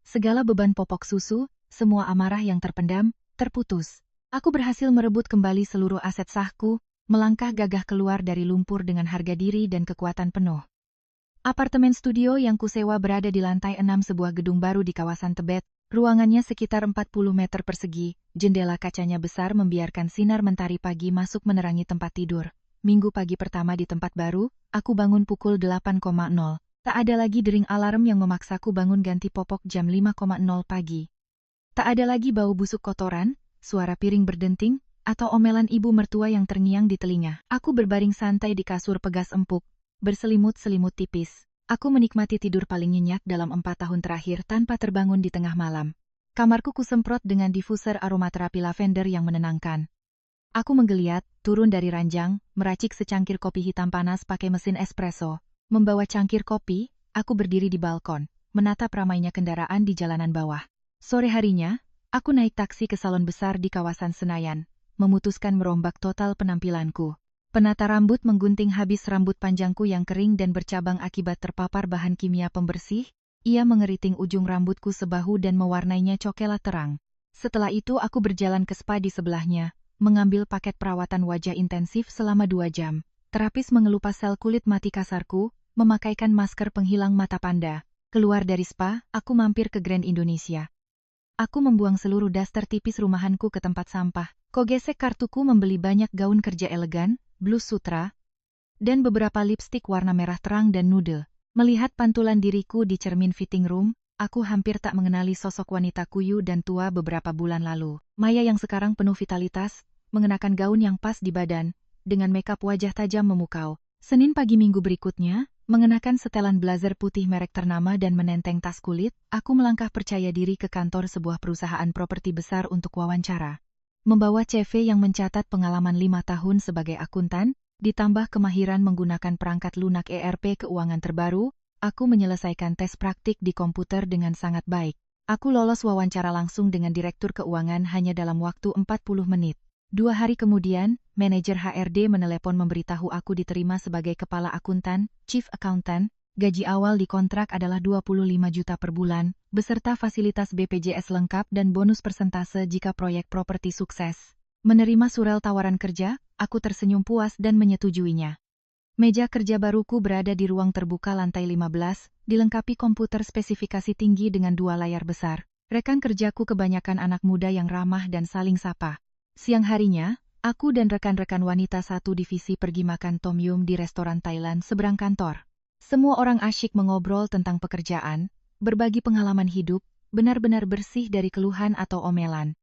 Segala beban popok susu, semua amarah yang terpendam, terputus. Aku berhasil merebut kembali seluruh aset sahku, melangkah gagah keluar dari lumpur dengan harga diri dan kekuatan penuh. Apartemen studio yang kusewa berada di lantai 6 sebuah gedung baru di kawasan Tebet. Ruangannya sekitar 40 meter persegi, jendela kacanya besar membiarkan sinar mentari pagi masuk menerangi tempat tidur. Minggu pagi pertama di tempat baru, aku bangun pukul 8.00. Tak ada lagi dering alarm yang memaksaku bangun ganti popok jam 5.00 pagi. Tak ada lagi bau busuk kotoran, suara piring berdenting, atau omelan ibu mertua yang terngiang di telinga. Aku berbaring santai di kasur pegas empuk, berselimut-selimut tipis. Aku menikmati tidur paling nyenyak dalam 4 tahun terakhir tanpa terbangun di tengah malam. Kamarku kusemprot dengan diffuser aromaterapi lavender yang menenangkan. Aku menggeliat, turun dari ranjang, meracik secangkir kopi hitam panas pakai mesin espresso. Membawa cangkir kopi, aku berdiri di balkon, menatap ramainya kendaraan di jalanan bawah. Sore harinya, aku naik taksi ke salon besar di kawasan Senayan, memutuskan merombak total penampilanku. Penata rambut menggunting habis rambut panjangku yang kering dan bercabang akibat terpapar bahan kimia pembersih. Ia mengeriting ujung rambutku sebahu dan mewarnainya coklat terang. Setelah itu aku berjalan ke spa di sebelahnya, mengambil paket perawatan wajah intensif selama 2 jam. Terapis mengelupas sel kulit mati kasarku, memakaikan masker penghilang mata panda. Keluar dari spa, aku mampir ke Grand Indonesia. Aku membuang seluruh daster tipis rumahanku ke tempat sampah. Kogesek kartuku membeli banyak gaun kerja elegan, blus sutra, dan beberapa lipstik warna merah terang dan nude. Melihat pantulan diriku di cermin fitting room, aku hampir tak mengenali sosok wanita kuyu dan tua beberapa bulan lalu. Maya yang sekarang penuh vitalitas, mengenakan gaun yang pas di badan, dengan makeup wajah tajam memukau. Senin pagi minggu berikutnya, mengenakan setelan blazer putih merek ternama dan menenteng tas kulit, aku melangkah percaya diri ke kantor sebuah perusahaan properti besar untuk wawancara. Membawa CV yang mencatat pengalaman 5 tahun sebagai akuntan, ditambah kemahiran menggunakan perangkat lunak ERP keuangan terbaru, aku menyelesaikan tes praktik di komputer dengan sangat baik. Aku lolos wawancara langsung dengan direktur keuangan hanya dalam waktu 40 menit. 2 hari kemudian, manajer HRD menelepon memberitahu aku diterima sebagai kepala akuntan, chief accountant. Gaji awal di kontrak adalah 25 juta per bulan, beserta fasilitas BPJS lengkap dan bonus persentase jika proyek properti sukses. Menerima surel tawaran kerja, aku tersenyum puas dan menyetujuinya. Meja kerja baruku berada di ruang terbuka lantai 15, dilengkapi komputer spesifikasi tinggi dengan 2 layar besar. Rekan kerjaku kebanyakan anak muda yang ramah dan saling sapa. Siang harinya, aku dan rekan-rekan wanita satu divisi pergi makan tom yum di restoran Thailand seberang kantor. Semua orang asyik mengobrol tentang pekerjaan, berbagi pengalaman hidup, benar-benar bersih dari keluhan atau omelan.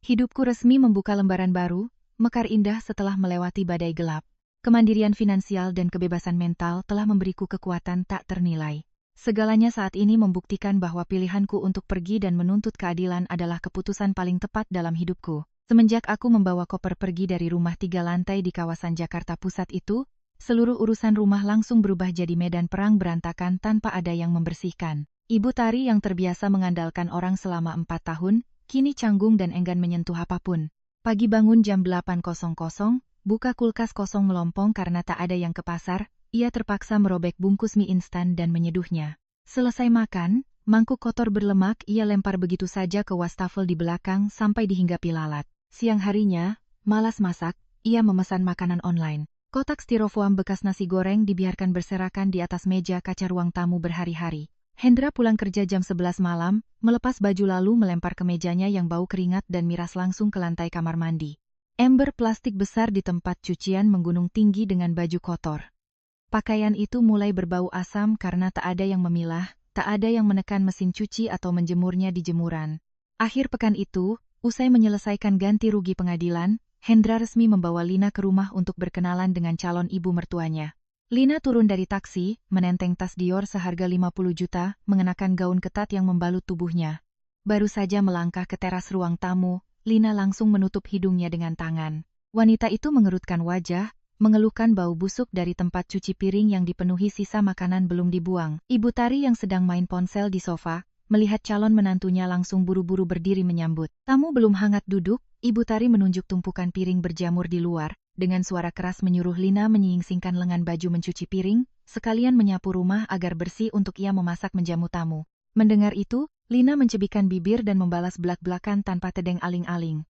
Hidupku resmi membuka lembaran baru, mekar indah setelah melewati badai gelap. Kemandirian finansial dan kebebasan mental telah memberiku kekuatan tak ternilai. Segalanya saat ini membuktikan bahwa pilihanku untuk pergi dan menuntut keadilan adalah keputusan paling tepat dalam hidupku. Semenjak aku membawa koper pergi dari rumah 3 lantai di kawasan Jakarta Pusat itu, seluruh urusan rumah langsung berubah jadi medan perang berantakan tanpa ada yang membersihkan. Ibu tari yang terbiasa mengandalkan orang selama 4 tahun, kini canggung dan enggan menyentuh apapun. Pagi bangun jam 8.00, buka kulkas kosong melompong karena tak ada yang ke pasar, ia terpaksa merobek bungkus mie instan dan menyeduhnya. Selesai makan, mangkuk kotor berlemak ia lempar begitu saja ke wastafel di belakang sampai dihinggapi lalat. Siang harinya, malas masak, ia memesan makanan online. Kotak styrofoam bekas nasi goreng dibiarkan berserakan di atas meja kaca ruang tamu berhari-hari. Hendra pulang kerja jam 11 malam, melepas baju lalu melempar ke mejanya yang bau keringat dan miras langsung ke lantai kamar mandi. Ember plastik besar di tempat cucian menggunung tinggi dengan baju kotor. Pakaian itu mulai berbau asam karena tak ada yang memilah, tak ada yang menekan mesin cuci atau menjemurnya di jemuran. Akhir pekan itu, usai menyelesaikan ganti rugi pengadilan, Hendra resmi membawa Lina ke rumah untuk berkenalan dengan calon ibu mertuanya. Lina turun dari taksi, menenteng tas Dior seharga 50 juta, mengenakan gaun ketat yang membalut tubuhnya. Baru saja melangkah ke teras ruang tamu, Lina langsung menutup hidungnya dengan tangan. Wanita itu mengerutkan wajah, mengeluhkan bau busuk dari tempat cuci piring yang dipenuhi sisa makanan belum dibuang. Ibu tari yang sedang main ponsel di sofa, melihat calon menantunya langsung buru-buru berdiri menyambut. Tamu belum hangat duduk, ibu tari menunjuk tumpukan piring berjamur di luar, dengan suara keras menyuruh Lina menyingsingkan lengan baju mencuci piring, sekalian menyapu rumah agar bersih untuk ia memasak menjamu tamu. Mendengar itu, Lina mencebikkan bibir dan membalas belak-belakan tanpa tedeng aling-aling.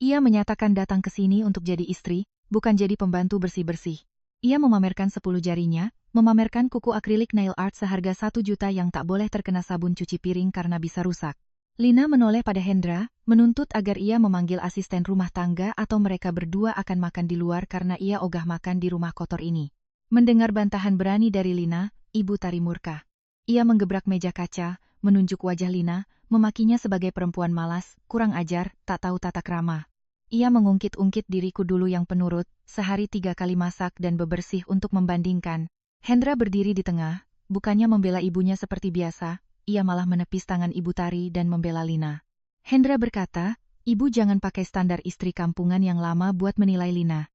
Ia menyatakan datang ke sini untuk jadi istri, bukan jadi pembantu bersih-bersih. Ia memamerkan 10 jarinya, memamerkan kuku akrilik nail art seharga 1 juta yang tak boleh terkena sabun cuci piring karena bisa rusak. Lina menoleh pada Hendra, menuntut agar ia memanggil asisten rumah tangga atau mereka berdua akan makan di luar karena ia ogah makan di rumah kotor ini. Mendengar bantahan berani dari Lina, Ibu Tari murka. Ia menggebrak meja kaca, menunjuk wajah Lina, memakinya sebagai perempuan malas, kurang ajar, tak tahu tata krama. Ia mengungkit-ungkit diriku dulu yang penurut, sehari 3 kali masak dan bebersih untuk membandingkan. Hendra berdiri di tengah, bukannya membela ibunya seperti biasa, ia malah menepis tangan Ibu Tari dan membela Lina. Hendra berkata, "Ibu jangan pakai standar istri kampungan yang lama buat menilai Lina."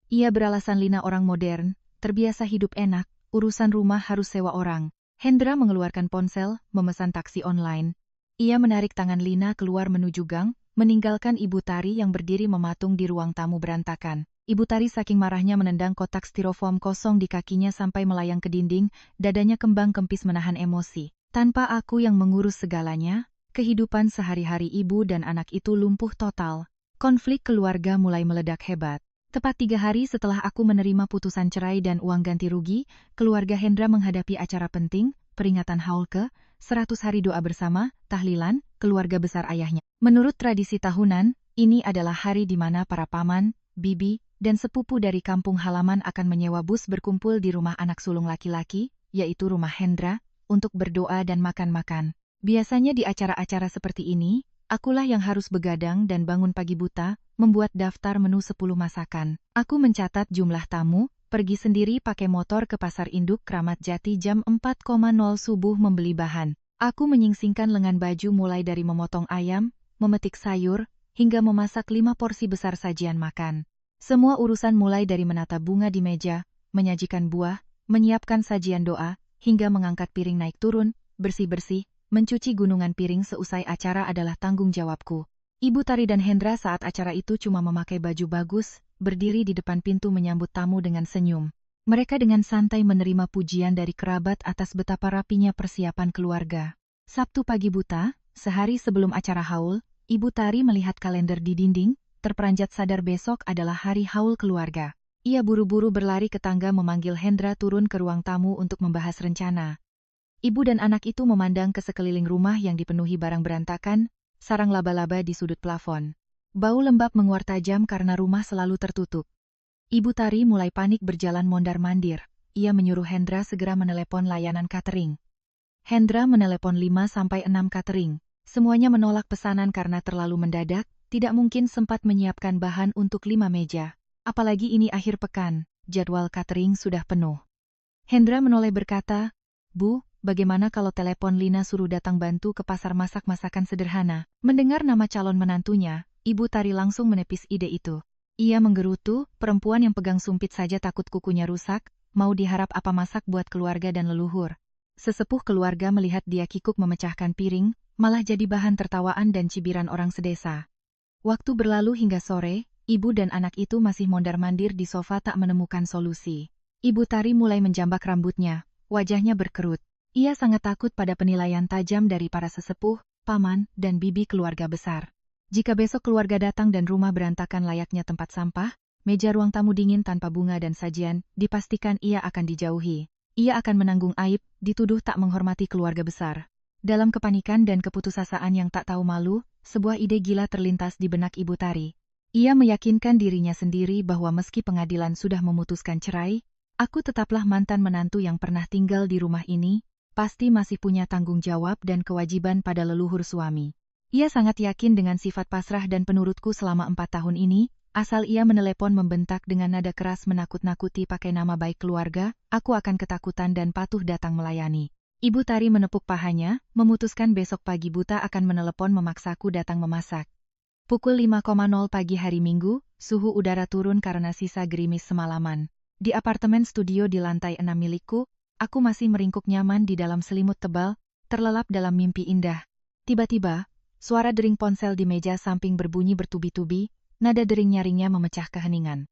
Ia beralasan Lina orang modern, terbiasa hidup enak, urusan rumah harus sewa orang. Hendra mengeluarkan ponsel, memesan taksi online. Ia menarik tangan Lina keluar menuju gang, meninggalkan Ibu Tari yang berdiri mematung di ruang tamu berantakan. Ibu Tari saking marahnya menendang kotak styrofoam kosong di kakinya sampai melayang ke dinding, dadanya kembang kempis menahan emosi. Tanpa aku yang mengurus segalanya, kehidupan sehari-hari ibu dan anak itu lumpuh total. Konflik keluarga mulai meledak hebat. Tepat 3 hari setelah aku menerima putusan cerai dan uang ganti rugi, keluarga Hendra menghadapi acara penting, peringatan haul ke 100 hari doa bersama, tahlilan, keluarga besar ayahnya. Menurut tradisi tahunan, ini adalah hari di mana para paman, bibi, dan sepupu dari kampung halaman akan menyewa bus berkumpul di rumah anak sulung laki-laki, yaitu rumah Hendra, untuk berdoa dan makan-makan. Biasanya di acara-acara seperti ini, akulah yang harus begadang dan bangun pagi buta, membuat daftar menu 10 masakan. Aku mencatat jumlah tamu, pergi sendiri pakai motor ke pasar induk Kramat Jati jam 4.00 subuh membeli bahan. Aku menyingsingkan lengan baju mulai dari memotong ayam, memetik sayur, hingga memasak 5 porsi besar sajian makan. Semua urusan mulai dari menata bunga di meja, menyajikan buah, menyiapkan sajian doa, hingga mengangkat piring naik turun, bersih-bersih, mencuci gunungan piring seusai acara adalah tanggung jawabku. Ibu Tari dan Hendra saat acara itu cuma memakai baju bagus, berdiri di depan pintu menyambut tamu dengan senyum. Mereka dengan santai menerima pujian dari kerabat atas betapa rapinya persiapan keluarga. Sabtu pagi buta, sehari sebelum acara haul, Ibu Tari melihat kalender di dinding, terperanjat sadar besok adalah hari haul keluarga. Ia buru-buru berlari ke tangga memanggil Hendra turun ke ruang tamu untuk membahas rencana. Ibu dan anak itu memandang ke sekeliling rumah yang dipenuhi barang berantakan, sarang laba-laba di sudut plafon. Bau lembab menguar tajam karena rumah selalu tertutup. Ibu Tari mulai panik berjalan mondar-mandir. Ia menyuruh Hendra segera menelepon layanan catering. Hendra menelepon 5-6 catering. Semuanya menolak pesanan karena terlalu mendadak, tidak mungkin sempat menyiapkan bahan untuk 5 meja. Apalagi ini akhir pekan, jadwal catering sudah penuh. Hendra menoleh berkata, "Bu, bagaimana kalau telepon Lina suruh datang bantu ke pasar masak masakan sederhana?" Mendengar nama calon menantunya, Ibu Tari langsung menepis ide itu. Ia menggerutu, perempuan yang pegang sumpit saja takut kukunya rusak, mau diharap apa masak buat keluarga dan leluhur. Sesepuh keluarga melihat dia kikuk memecahkan piring, malah jadi bahan tertawaan dan cibiran orang sedesa. Waktu berlalu hingga sore, ibu dan anak itu masih mondar-mandir di sofa tak menemukan solusi. Ibu Tari mulai menjambak rambutnya, wajahnya berkerut. Ia sangat takut pada penilaian tajam dari para sesepuh, paman, dan bibi keluarga besar. Jika besok keluarga datang dan rumah berantakan layaknya tempat sampah, meja ruang tamu dingin tanpa bunga dan sajian, dipastikan ia akan dijauhi. Ia akan menanggung aib, dituduh tak menghormati keluarga besar. Dalam kepanikan dan keputusasaan yang tak tahu malu, sebuah ide gila terlintas di benak Ibu Tari. Ia meyakinkan dirinya sendiri bahwa meski pengadilan sudah memutuskan cerai, aku tetaplah mantan menantu yang pernah tinggal di rumah ini, pasti masih punya tanggung jawab dan kewajiban pada leluhur suami. Ia sangat yakin dengan sifat pasrah dan penurutku selama 4 tahun ini, asal ia menelepon membentak dengan nada keras menakut-nakuti pakai nama baik keluarga, aku akan ketakutan dan patuh datang melayani. Ibu Tari menepuk pahanya, memutuskan besok pagi buta akan menelepon memaksaku datang memasak. Pukul 5.00 pagi hari Minggu, suhu udara turun karena sisa gerimis semalaman. Di apartemen studio di lantai 6 milikku, aku masih meringkuk nyaman di dalam selimut tebal, terlelap dalam mimpi indah. Tiba-tiba, suara dering ponsel di meja samping berbunyi bertubi-tubi, nada dering nyaringnya memecah keheningan.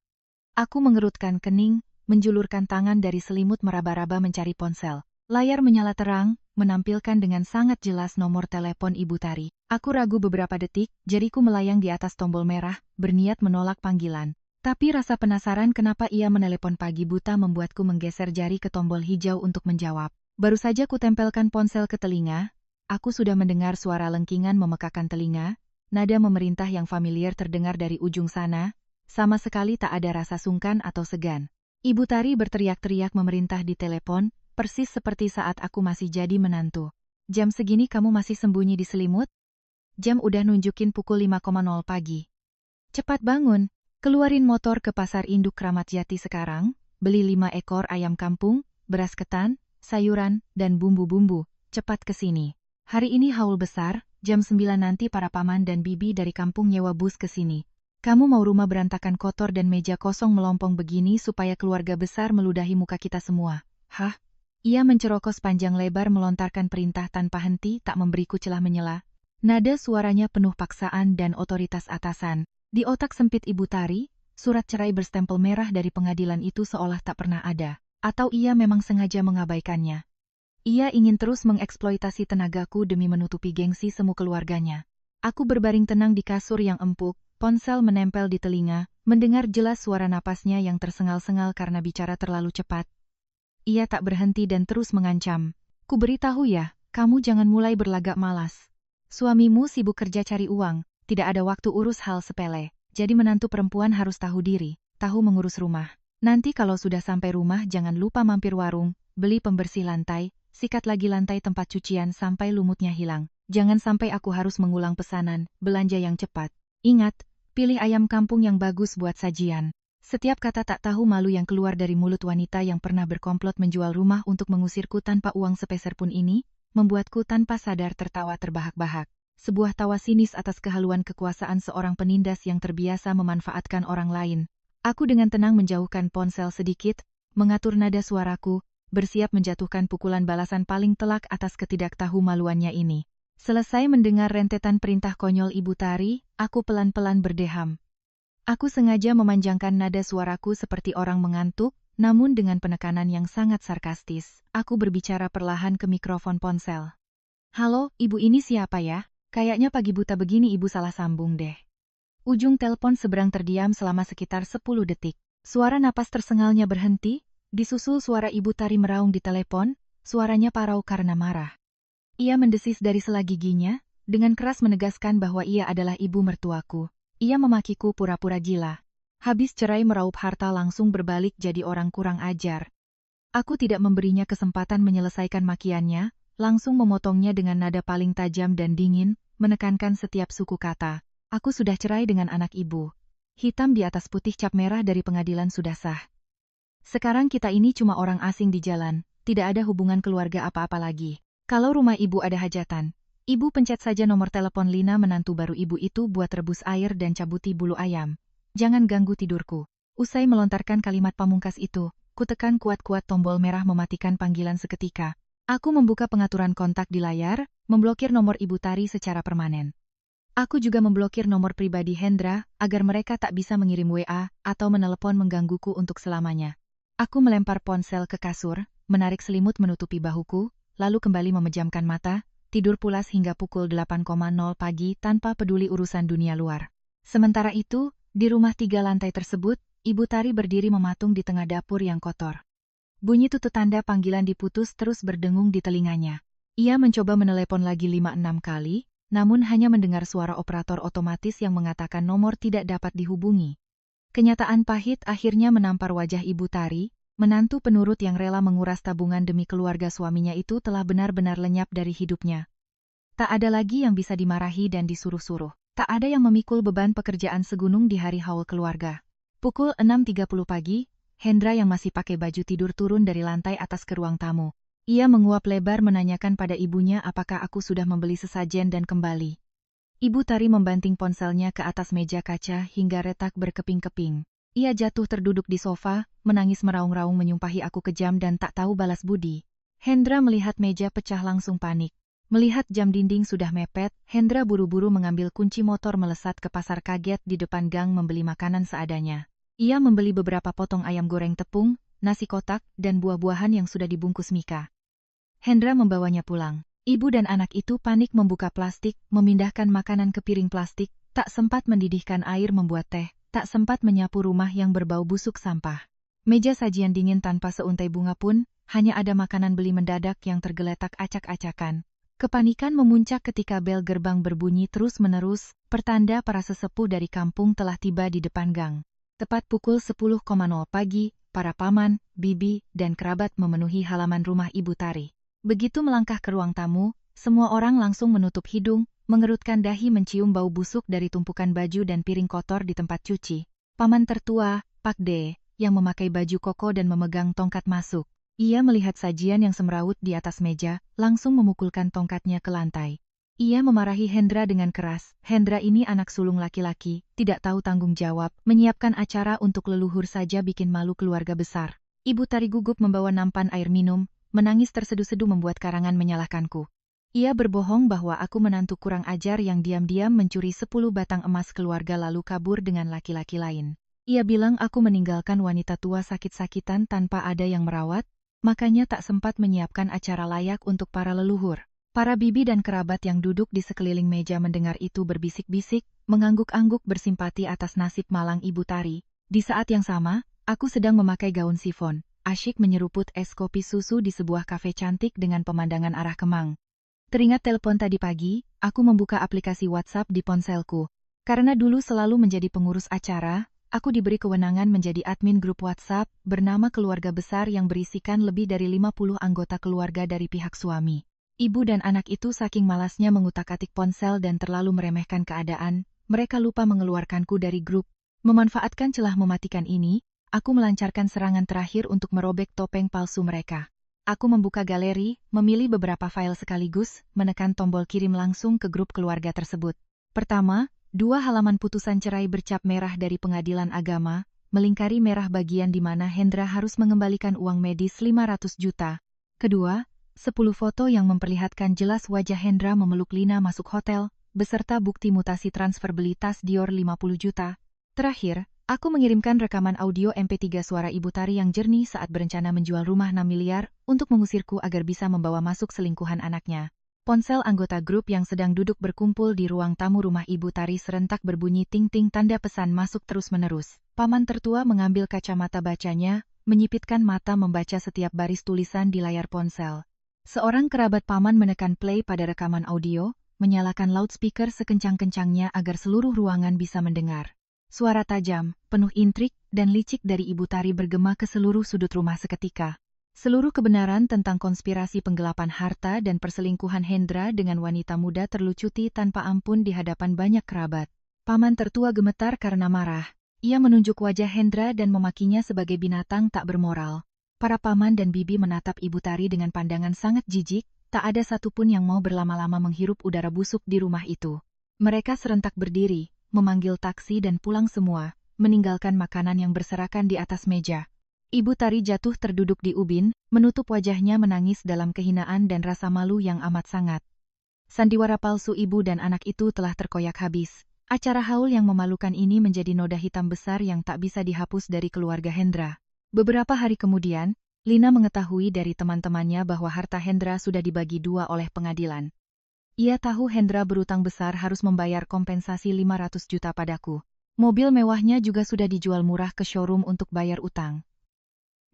Aku mengerutkan kening, menjulurkan tangan dari selimut meraba-raba mencari ponsel. Layar menyala terang, menampilkan dengan sangat jelas nomor telepon Ibu Tari. Aku ragu beberapa detik, jariku melayang di atas tombol merah, berniat menolak panggilan. Tapi rasa penasaran kenapa ia menelepon pagi buta membuatku menggeser jari ke tombol hijau untuk menjawab. Baru saja kutempelkan ponsel ke telinga, aku sudah mendengar suara lengkingan memekakan telinga, nada memerintah yang familiar terdengar dari ujung sana, sama sekali tak ada rasa sungkan atau segan. Ibu Tari berteriak-teriak memerintah di telepon, persis seperti saat aku masih jadi menantu. Jam segini kamu masih sembunyi di selimut? Jam udah nunjukin pukul 5.00 pagi. Cepat bangun, keluarin motor ke pasar induk Kramat Jati sekarang, beli 5 ekor ayam kampung, beras ketan, sayuran, dan bumbu-bumbu, cepat ke sini. Hari ini haul besar, jam 9 nanti para paman dan bibi dari kampung nyewa bus ke sini. Kamu mau rumah berantakan kotor dan meja kosong melompong begini supaya keluarga besar meludahi muka kita semua? Hah? Ia mencerokos panjang lebar melontarkan perintah tanpa henti tak memberiku celah menyela. Nada suaranya penuh paksaan dan otoritas atasan. Di otak sempit Ibu Tari, surat cerai berstempel merah dari pengadilan itu seolah tak pernah ada. Atau ia memang sengaja mengabaikannya. Ia ingin terus mengeksploitasi tenagaku demi menutupi gengsi semu keluarganya. Aku berbaring tenang di kasur yang empuk, ponsel menempel di telinga, mendengar jelas suara napasnya yang tersengal-sengal karena bicara terlalu cepat. Ia tak berhenti dan terus mengancam. Ku beritahu ya, kamu jangan mulai berlagak malas. Suamimu sibuk kerja cari uang, tidak ada waktu urus hal sepele. Jadi menantu perempuan harus tahu diri, tahu mengurus rumah. Nanti kalau sudah sampai rumah jangan lupa mampir warung, beli pembersih lantai, sikat lagi lantai tempat cucian sampai lumutnya hilang. Jangan sampai aku harus mengulang pesanan, belanja yang cepat. Ingat, pilih ayam kampung yang bagus buat sajian. Setiap kata tak tahu malu yang keluar dari mulut wanita yang pernah berkomplot menjual rumah untuk mengusirku tanpa uang sepeser pun ini, membuatku tanpa sadar tertawa terbahak-bahak. Sebuah tawa sinis atas kehaluan kekuasaan seorang penindas yang terbiasa memanfaatkan orang lain. Aku dengan tenang menjauhkan ponsel sedikit, mengatur nada suaraku, bersiap menjatuhkan pukulan balasan paling telak atas ketidaktahumaluannya ini. Selesai mendengar rentetan perintah konyol Ibu Tari, aku pelan-pelan berdeham. Aku sengaja memanjangkan nada suaraku seperti orang mengantuk, namun dengan penekanan yang sangat sarkastis. Aku berbicara perlahan ke mikrofon ponsel. Halo, ibu ini siapa ya? Kayaknya pagi buta begini ibu salah sambung deh. Ujung telepon seberang terdiam selama sekitar 10 detik. Suara napas tersengalnya berhenti, disusul suara Ibu Tari meraung di telepon, suaranya parau karena marah. Ia mendesis dari sela giginya, dengan keras menegaskan bahwa ia adalah ibu mertuaku. Ia memakiku pura-pura gila. Habis cerai meraup harta langsung berbalik jadi orang kurang ajar. Aku tidak memberinya kesempatan menyelesaikan makiannya, langsung memotongnya dengan nada paling tajam dan dingin, menekankan setiap suku kata. Aku sudah cerai dengan anak ibu. Hitam di atas putih cap merah dari pengadilan sudah sah. Sekarang kita ini cuma orang asing di jalan, tidak ada hubungan keluarga apa-apa lagi. Kalau rumah ibu ada hajatan, ibu pencet saja nomor telepon Lina menantu baru ibu itu buat rebus air dan cabuti bulu ayam. Jangan ganggu tidurku. Usai melontarkan kalimat pamungkas itu, kutekan kuat-kuat tombol merah mematikan panggilan seketika. Aku membuka pengaturan kontak di layar, memblokir nomor Ibu Tari secara permanen. Aku juga memblokir nomor pribadi Hendra, agar mereka tak bisa mengirim WA atau menelepon menggangguku untuk selamanya. Aku melempar ponsel ke kasur, menarik selimut menutupi bahuku, lalu kembali memejamkan mata, tidur pulas hingga pukul 8.00 pagi tanpa peduli urusan dunia luar. Sementara itu, di rumah 3 lantai tersebut, Ibu Tari berdiri mematung di tengah dapur yang kotor. Bunyi tutut tanda panggilan diputus terus berdengung di telinganya. Ia mencoba menelepon lagi 5-6 kali, namun hanya mendengar suara operator otomatis yang mengatakan nomor tidak dapat dihubungi. Kenyataan pahit akhirnya menampar wajah Ibu Tari, menantu penurut yang rela menguras tabungan demi keluarga suaminya itu telah benar-benar lenyap dari hidupnya. Tak ada lagi yang bisa dimarahi dan disuruh-suruh. Tak ada yang memikul beban pekerjaan segunung di hari haul keluarga. Pukul 6.30 pagi, Hendra yang masih pakai baju tidur turun dari lantai atas ke ruang tamu. Ia menguap lebar menanyakan pada ibunya apakah aku sudah membeli sesajen dan kembali. Ibu Tari membanting ponselnya ke atas meja kaca hingga retak berkeping-keping. Ia jatuh terduduk di sofa, menangis meraung-raung menyumpahi aku kejam dan tak tahu balas budi. Hendra melihat meja pecah langsung panik. Melihat jam dinding sudah mepet, Hendra buru-buru mengambil kunci motor melesat ke pasar kaget di depan gang membeli makanan seadanya. Ia membeli beberapa potong ayam goreng tepung, nasi kotak, dan buah-buahan yang sudah dibungkus Mika. Hendra membawanya pulang. Ibu dan anak itu panik membuka plastik, memindahkan makanan ke piring plastik, tak sempat mendidihkan air membuat teh, tak sempat menyapu rumah yang berbau busuk sampah. Meja sajian dingin tanpa seuntai bunga pun, hanya ada makanan beli mendadak yang tergeletak acak-acakan. Kepanikan memuncak ketika bel gerbang berbunyi terus-menerus, pertanda para sesepuh dari kampung telah tiba di depan gang. Tepat pukul 10.00 pagi, para paman, bibi, dan kerabat memenuhi halaman rumah Ibu Tari. Begitu melangkah ke ruang tamu, semua orang langsung menutup hidung, mengerutkan dahi mencium bau busuk dari tumpukan baju dan piring kotor di tempat cuci. Paman tertua, Pak D, yang memakai baju koko dan memegang tongkat masuk. Ia melihat sajian yang semrawut di atas meja, langsung memukulkan tongkatnya ke lantai. Ia memarahi Hendra dengan keras. Hendra ini anak sulung laki-laki, tidak tahu tanggung jawab, menyiapkan acara untuk leluhur saja bikin malu keluarga besar. Ibu Tari gugup membawa nampan air minum, menangis terseduh-seduh membuat karangan menyalahkanku. Ia berbohong bahwa aku menantu kurang ajar yang diam-diam mencuri 10 batang emas keluarga lalu kabur dengan laki-laki lain. Ia bilang aku meninggalkan wanita tua sakit-sakitan tanpa ada yang merawat, makanya tak sempat menyiapkan acara layak untuk para leluhur. Para bibi dan kerabat yang duduk di sekeliling meja mendengar itu berbisik-bisik, mengangguk-angguk bersimpati atas nasib malang Ibu Tari. Di saat yang sama, aku sedang memakai gaun sifon, asyik menyeruput es kopi susu di sebuah kafe cantik dengan pemandangan arah Kemang. Teringat telepon tadi pagi, aku membuka aplikasi WhatsApp di ponselku. Karena dulu selalu menjadi pengurus acara, aku diberi kewenangan menjadi admin grup WhatsApp bernama keluarga besar yang berisikan lebih dari 50 anggota keluarga dari pihak suami. Ibu dan anak itu saking malasnya mengutak-atik ponsel dan terlalu meremehkan keadaan, mereka lupa mengeluarkanku dari grup. Memanfaatkan celah mematikan ini, aku melancarkan serangan terakhir untuk merobek topeng palsu mereka. Aku membuka galeri, memilih beberapa file sekaligus, menekan tombol kirim langsung ke grup keluarga tersebut. Pertama, 2 halaman putusan cerai bercap merah dari Pengadilan Agama, melingkari merah bagian di mana Hendra harus mengembalikan uang medis 500 juta. Kedua, 10 foto yang memperlihatkan jelas wajah Hendra memeluk Lina masuk hotel, beserta bukti mutasi transfer beli tas Dior 50 juta. Terakhir, aku mengirimkan rekaman audio MP3 suara Ibu Tari yang jernih saat berencana menjual rumah 6 miliar untuk mengusirku agar bisa membawa masuk selingkuhan anaknya. Ponsel anggota grup yang sedang duduk berkumpul di ruang tamu rumah Ibu Tari serentak berbunyi ting-ting tanda pesan masuk terus-menerus. Paman tertua mengambil kacamata bacanya, menyipitkan mata membaca setiap baris tulisan di layar ponsel. Seorang kerabat paman menekan play pada rekaman audio, menyalakan loudspeaker sekencang-kencangnya agar seluruh ruangan bisa mendengar. Suara tajam, penuh intrik, dan licik dari Ibu Tari bergema ke seluruh sudut rumah seketika. Seluruh kebenaran tentang konspirasi penggelapan harta dan perselingkuhan Hendra dengan wanita muda terlucuti tanpa ampun di hadapan banyak kerabat. Paman tertua gemetar karena marah. Ia menunjuk wajah Hendra dan memakinya sebagai binatang tak bermoral. Para paman dan bibi menatap Ibu Tari dengan pandangan sangat jijik, tak ada satupun yang mau berlama-lama menghirup udara busuk di rumah itu. Mereka serentak berdiri, memanggil taksi dan pulang semua, meninggalkan makanan yang berserakan di atas meja. Ibu Tari jatuh terduduk di ubin, menutup wajahnya menangis dalam kehinaan dan rasa malu yang amat sangat. Sandiwara palsu ibu dan anak itu telah terkoyak habis. Acara haul yang memalukan ini menjadi noda hitam besar yang tak bisa dihapus dari keluarga Hendra. Beberapa hari kemudian, Lina mengetahui dari teman-temannya bahwa harta Hendra sudah dibagi 2 oleh pengadilan. Ia tahu Hendra berutang besar harus membayar kompensasi 500 juta padaku. Mobil mewahnya juga sudah dijual murah ke showroom untuk bayar utang.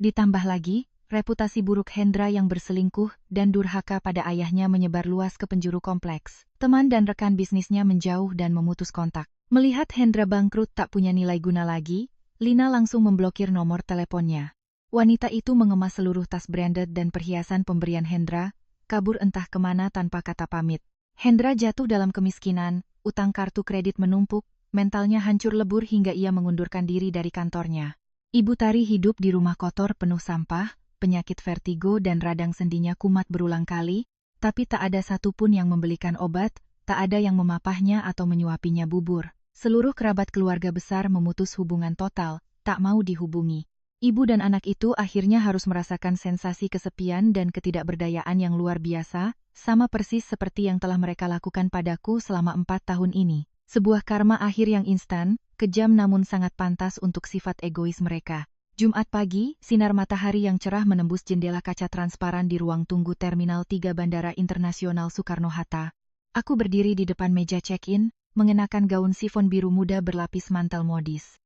Ditambah lagi, reputasi buruk Hendra yang berselingkuh dan durhaka pada ayahnya menyebar luas ke penjuru kompleks. Teman dan rekan bisnisnya menjauh dan memutus kontak. Melihat Hendra bangkrut tak punya nilai guna lagi, Lina langsung memblokir nomor teleponnya. Wanita itu mengemas seluruh tas branded dan perhiasan pemberian Hendra, kabur entah kemana tanpa kata pamit. Hendra jatuh dalam kemiskinan, utang kartu kredit menumpuk, mentalnya hancur lebur hingga ia mengundurkan diri dari kantornya. Ibu Tari hidup di rumah kotor penuh sampah, penyakit vertigo dan radang sendinya kumat berulang kali, tapi tak ada satupun yang membelikan obat, tak ada yang memapahnya atau menyuapinya bubur. Seluruh kerabat keluarga besar memutus hubungan total, tak mau dihubungi. Ibu dan anak itu akhirnya harus merasakan sensasi kesepian dan ketidakberdayaan yang luar biasa, sama persis seperti yang telah mereka lakukan padaku selama 4 tahun ini. Sebuah karma akhir yang instan, kejam namun sangat pantas untuk sifat egois mereka. Jumat pagi, sinar matahari yang cerah menembus jendela kaca transparan di ruang tunggu Terminal 3 Bandara Internasional Soekarno-Hatta. Aku berdiri di depan meja check-in, mengenakan gaun sifon biru muda berlapis mantel modis.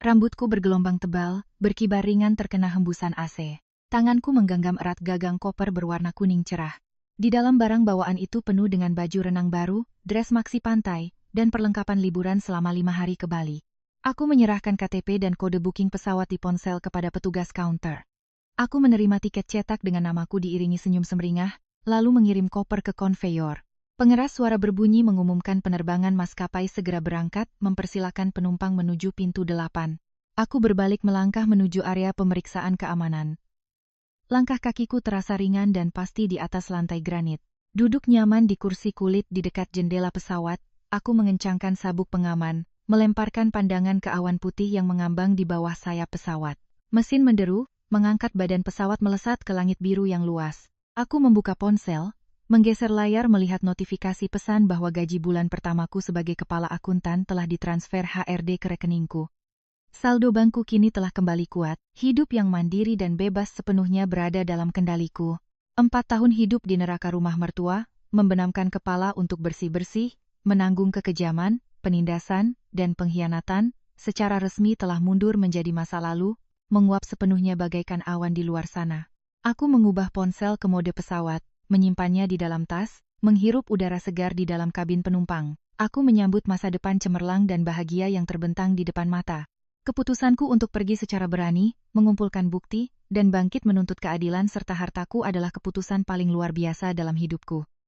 Rambutku bergelombang tebal, berkibar ringan terkena hembusan AC. Tanganku menggenggam erat gagang koper berwarna kuning cerah. Di dalam barang bawaan itu penuh dengan baju renang baru, dress maksi pantai, dan perlengkapan liburan selama 5 hari ke Bali. Aku menyerahkan KTP dan kode booking pesawat di ponsel kepada petugas counter. Aku menerima tiket cetak dengan namaku diiringi senyum semeringah, lalu mengirim koper ke konveyor. Pengeras suara berbunyi mengumumkan penerbangan maskapai segera berangkat, mempersilakan penumpang menuju pintu 8. Aku berbalik melangkah menuju area pemeriksaan keamanan. Langkah kakiku terasa ringan dan pasti di atas lantai granit. Duduk nyaman di kursi kulit di dekat jendela pesawat, aku mengencangkan sabuk pengaman, melemparkan pandangan ke awan putih yang mengambang di bawah sayap pesawat. Mesin menderu, mengangkat badan pesawat melesat ke langit biru yang luas. Aku membuka ponsel, menggeser layar melihat notifikasi pesan bahwa gaji bulan pertamaku sebagai kepala akuntan telah ditransfer HRD ke rekeningku. Saldo bankku kini telah kembali kuat, hidup yang mandiri dan bebas sepenuhnya berada dalam kendaliku. 4 tahun hidup di neraka rumah mertua, membenamkan kepala untuk bersih-bersih, menanggung kekejaman, penindasan, dan pengkhianatan, secara resmi telah mundur menjadi masa lalu, menguap sepenuhnya bagaikan awan di luar sana. Aku mengubah ponsel ke mode pesawat, menyimpannya di dalam tas, menghirup udara segar di dalam kabin penumpang. Aku menyambut masa depan cemerlang dan bahagia yang terbentang di depan mata. Keputusanku untuk pergi secara berani, mengumpulkan bukti, dan bangkit menuntut keadilan serta hartaku adalah keputusan paling luar biasa dalam hidupku.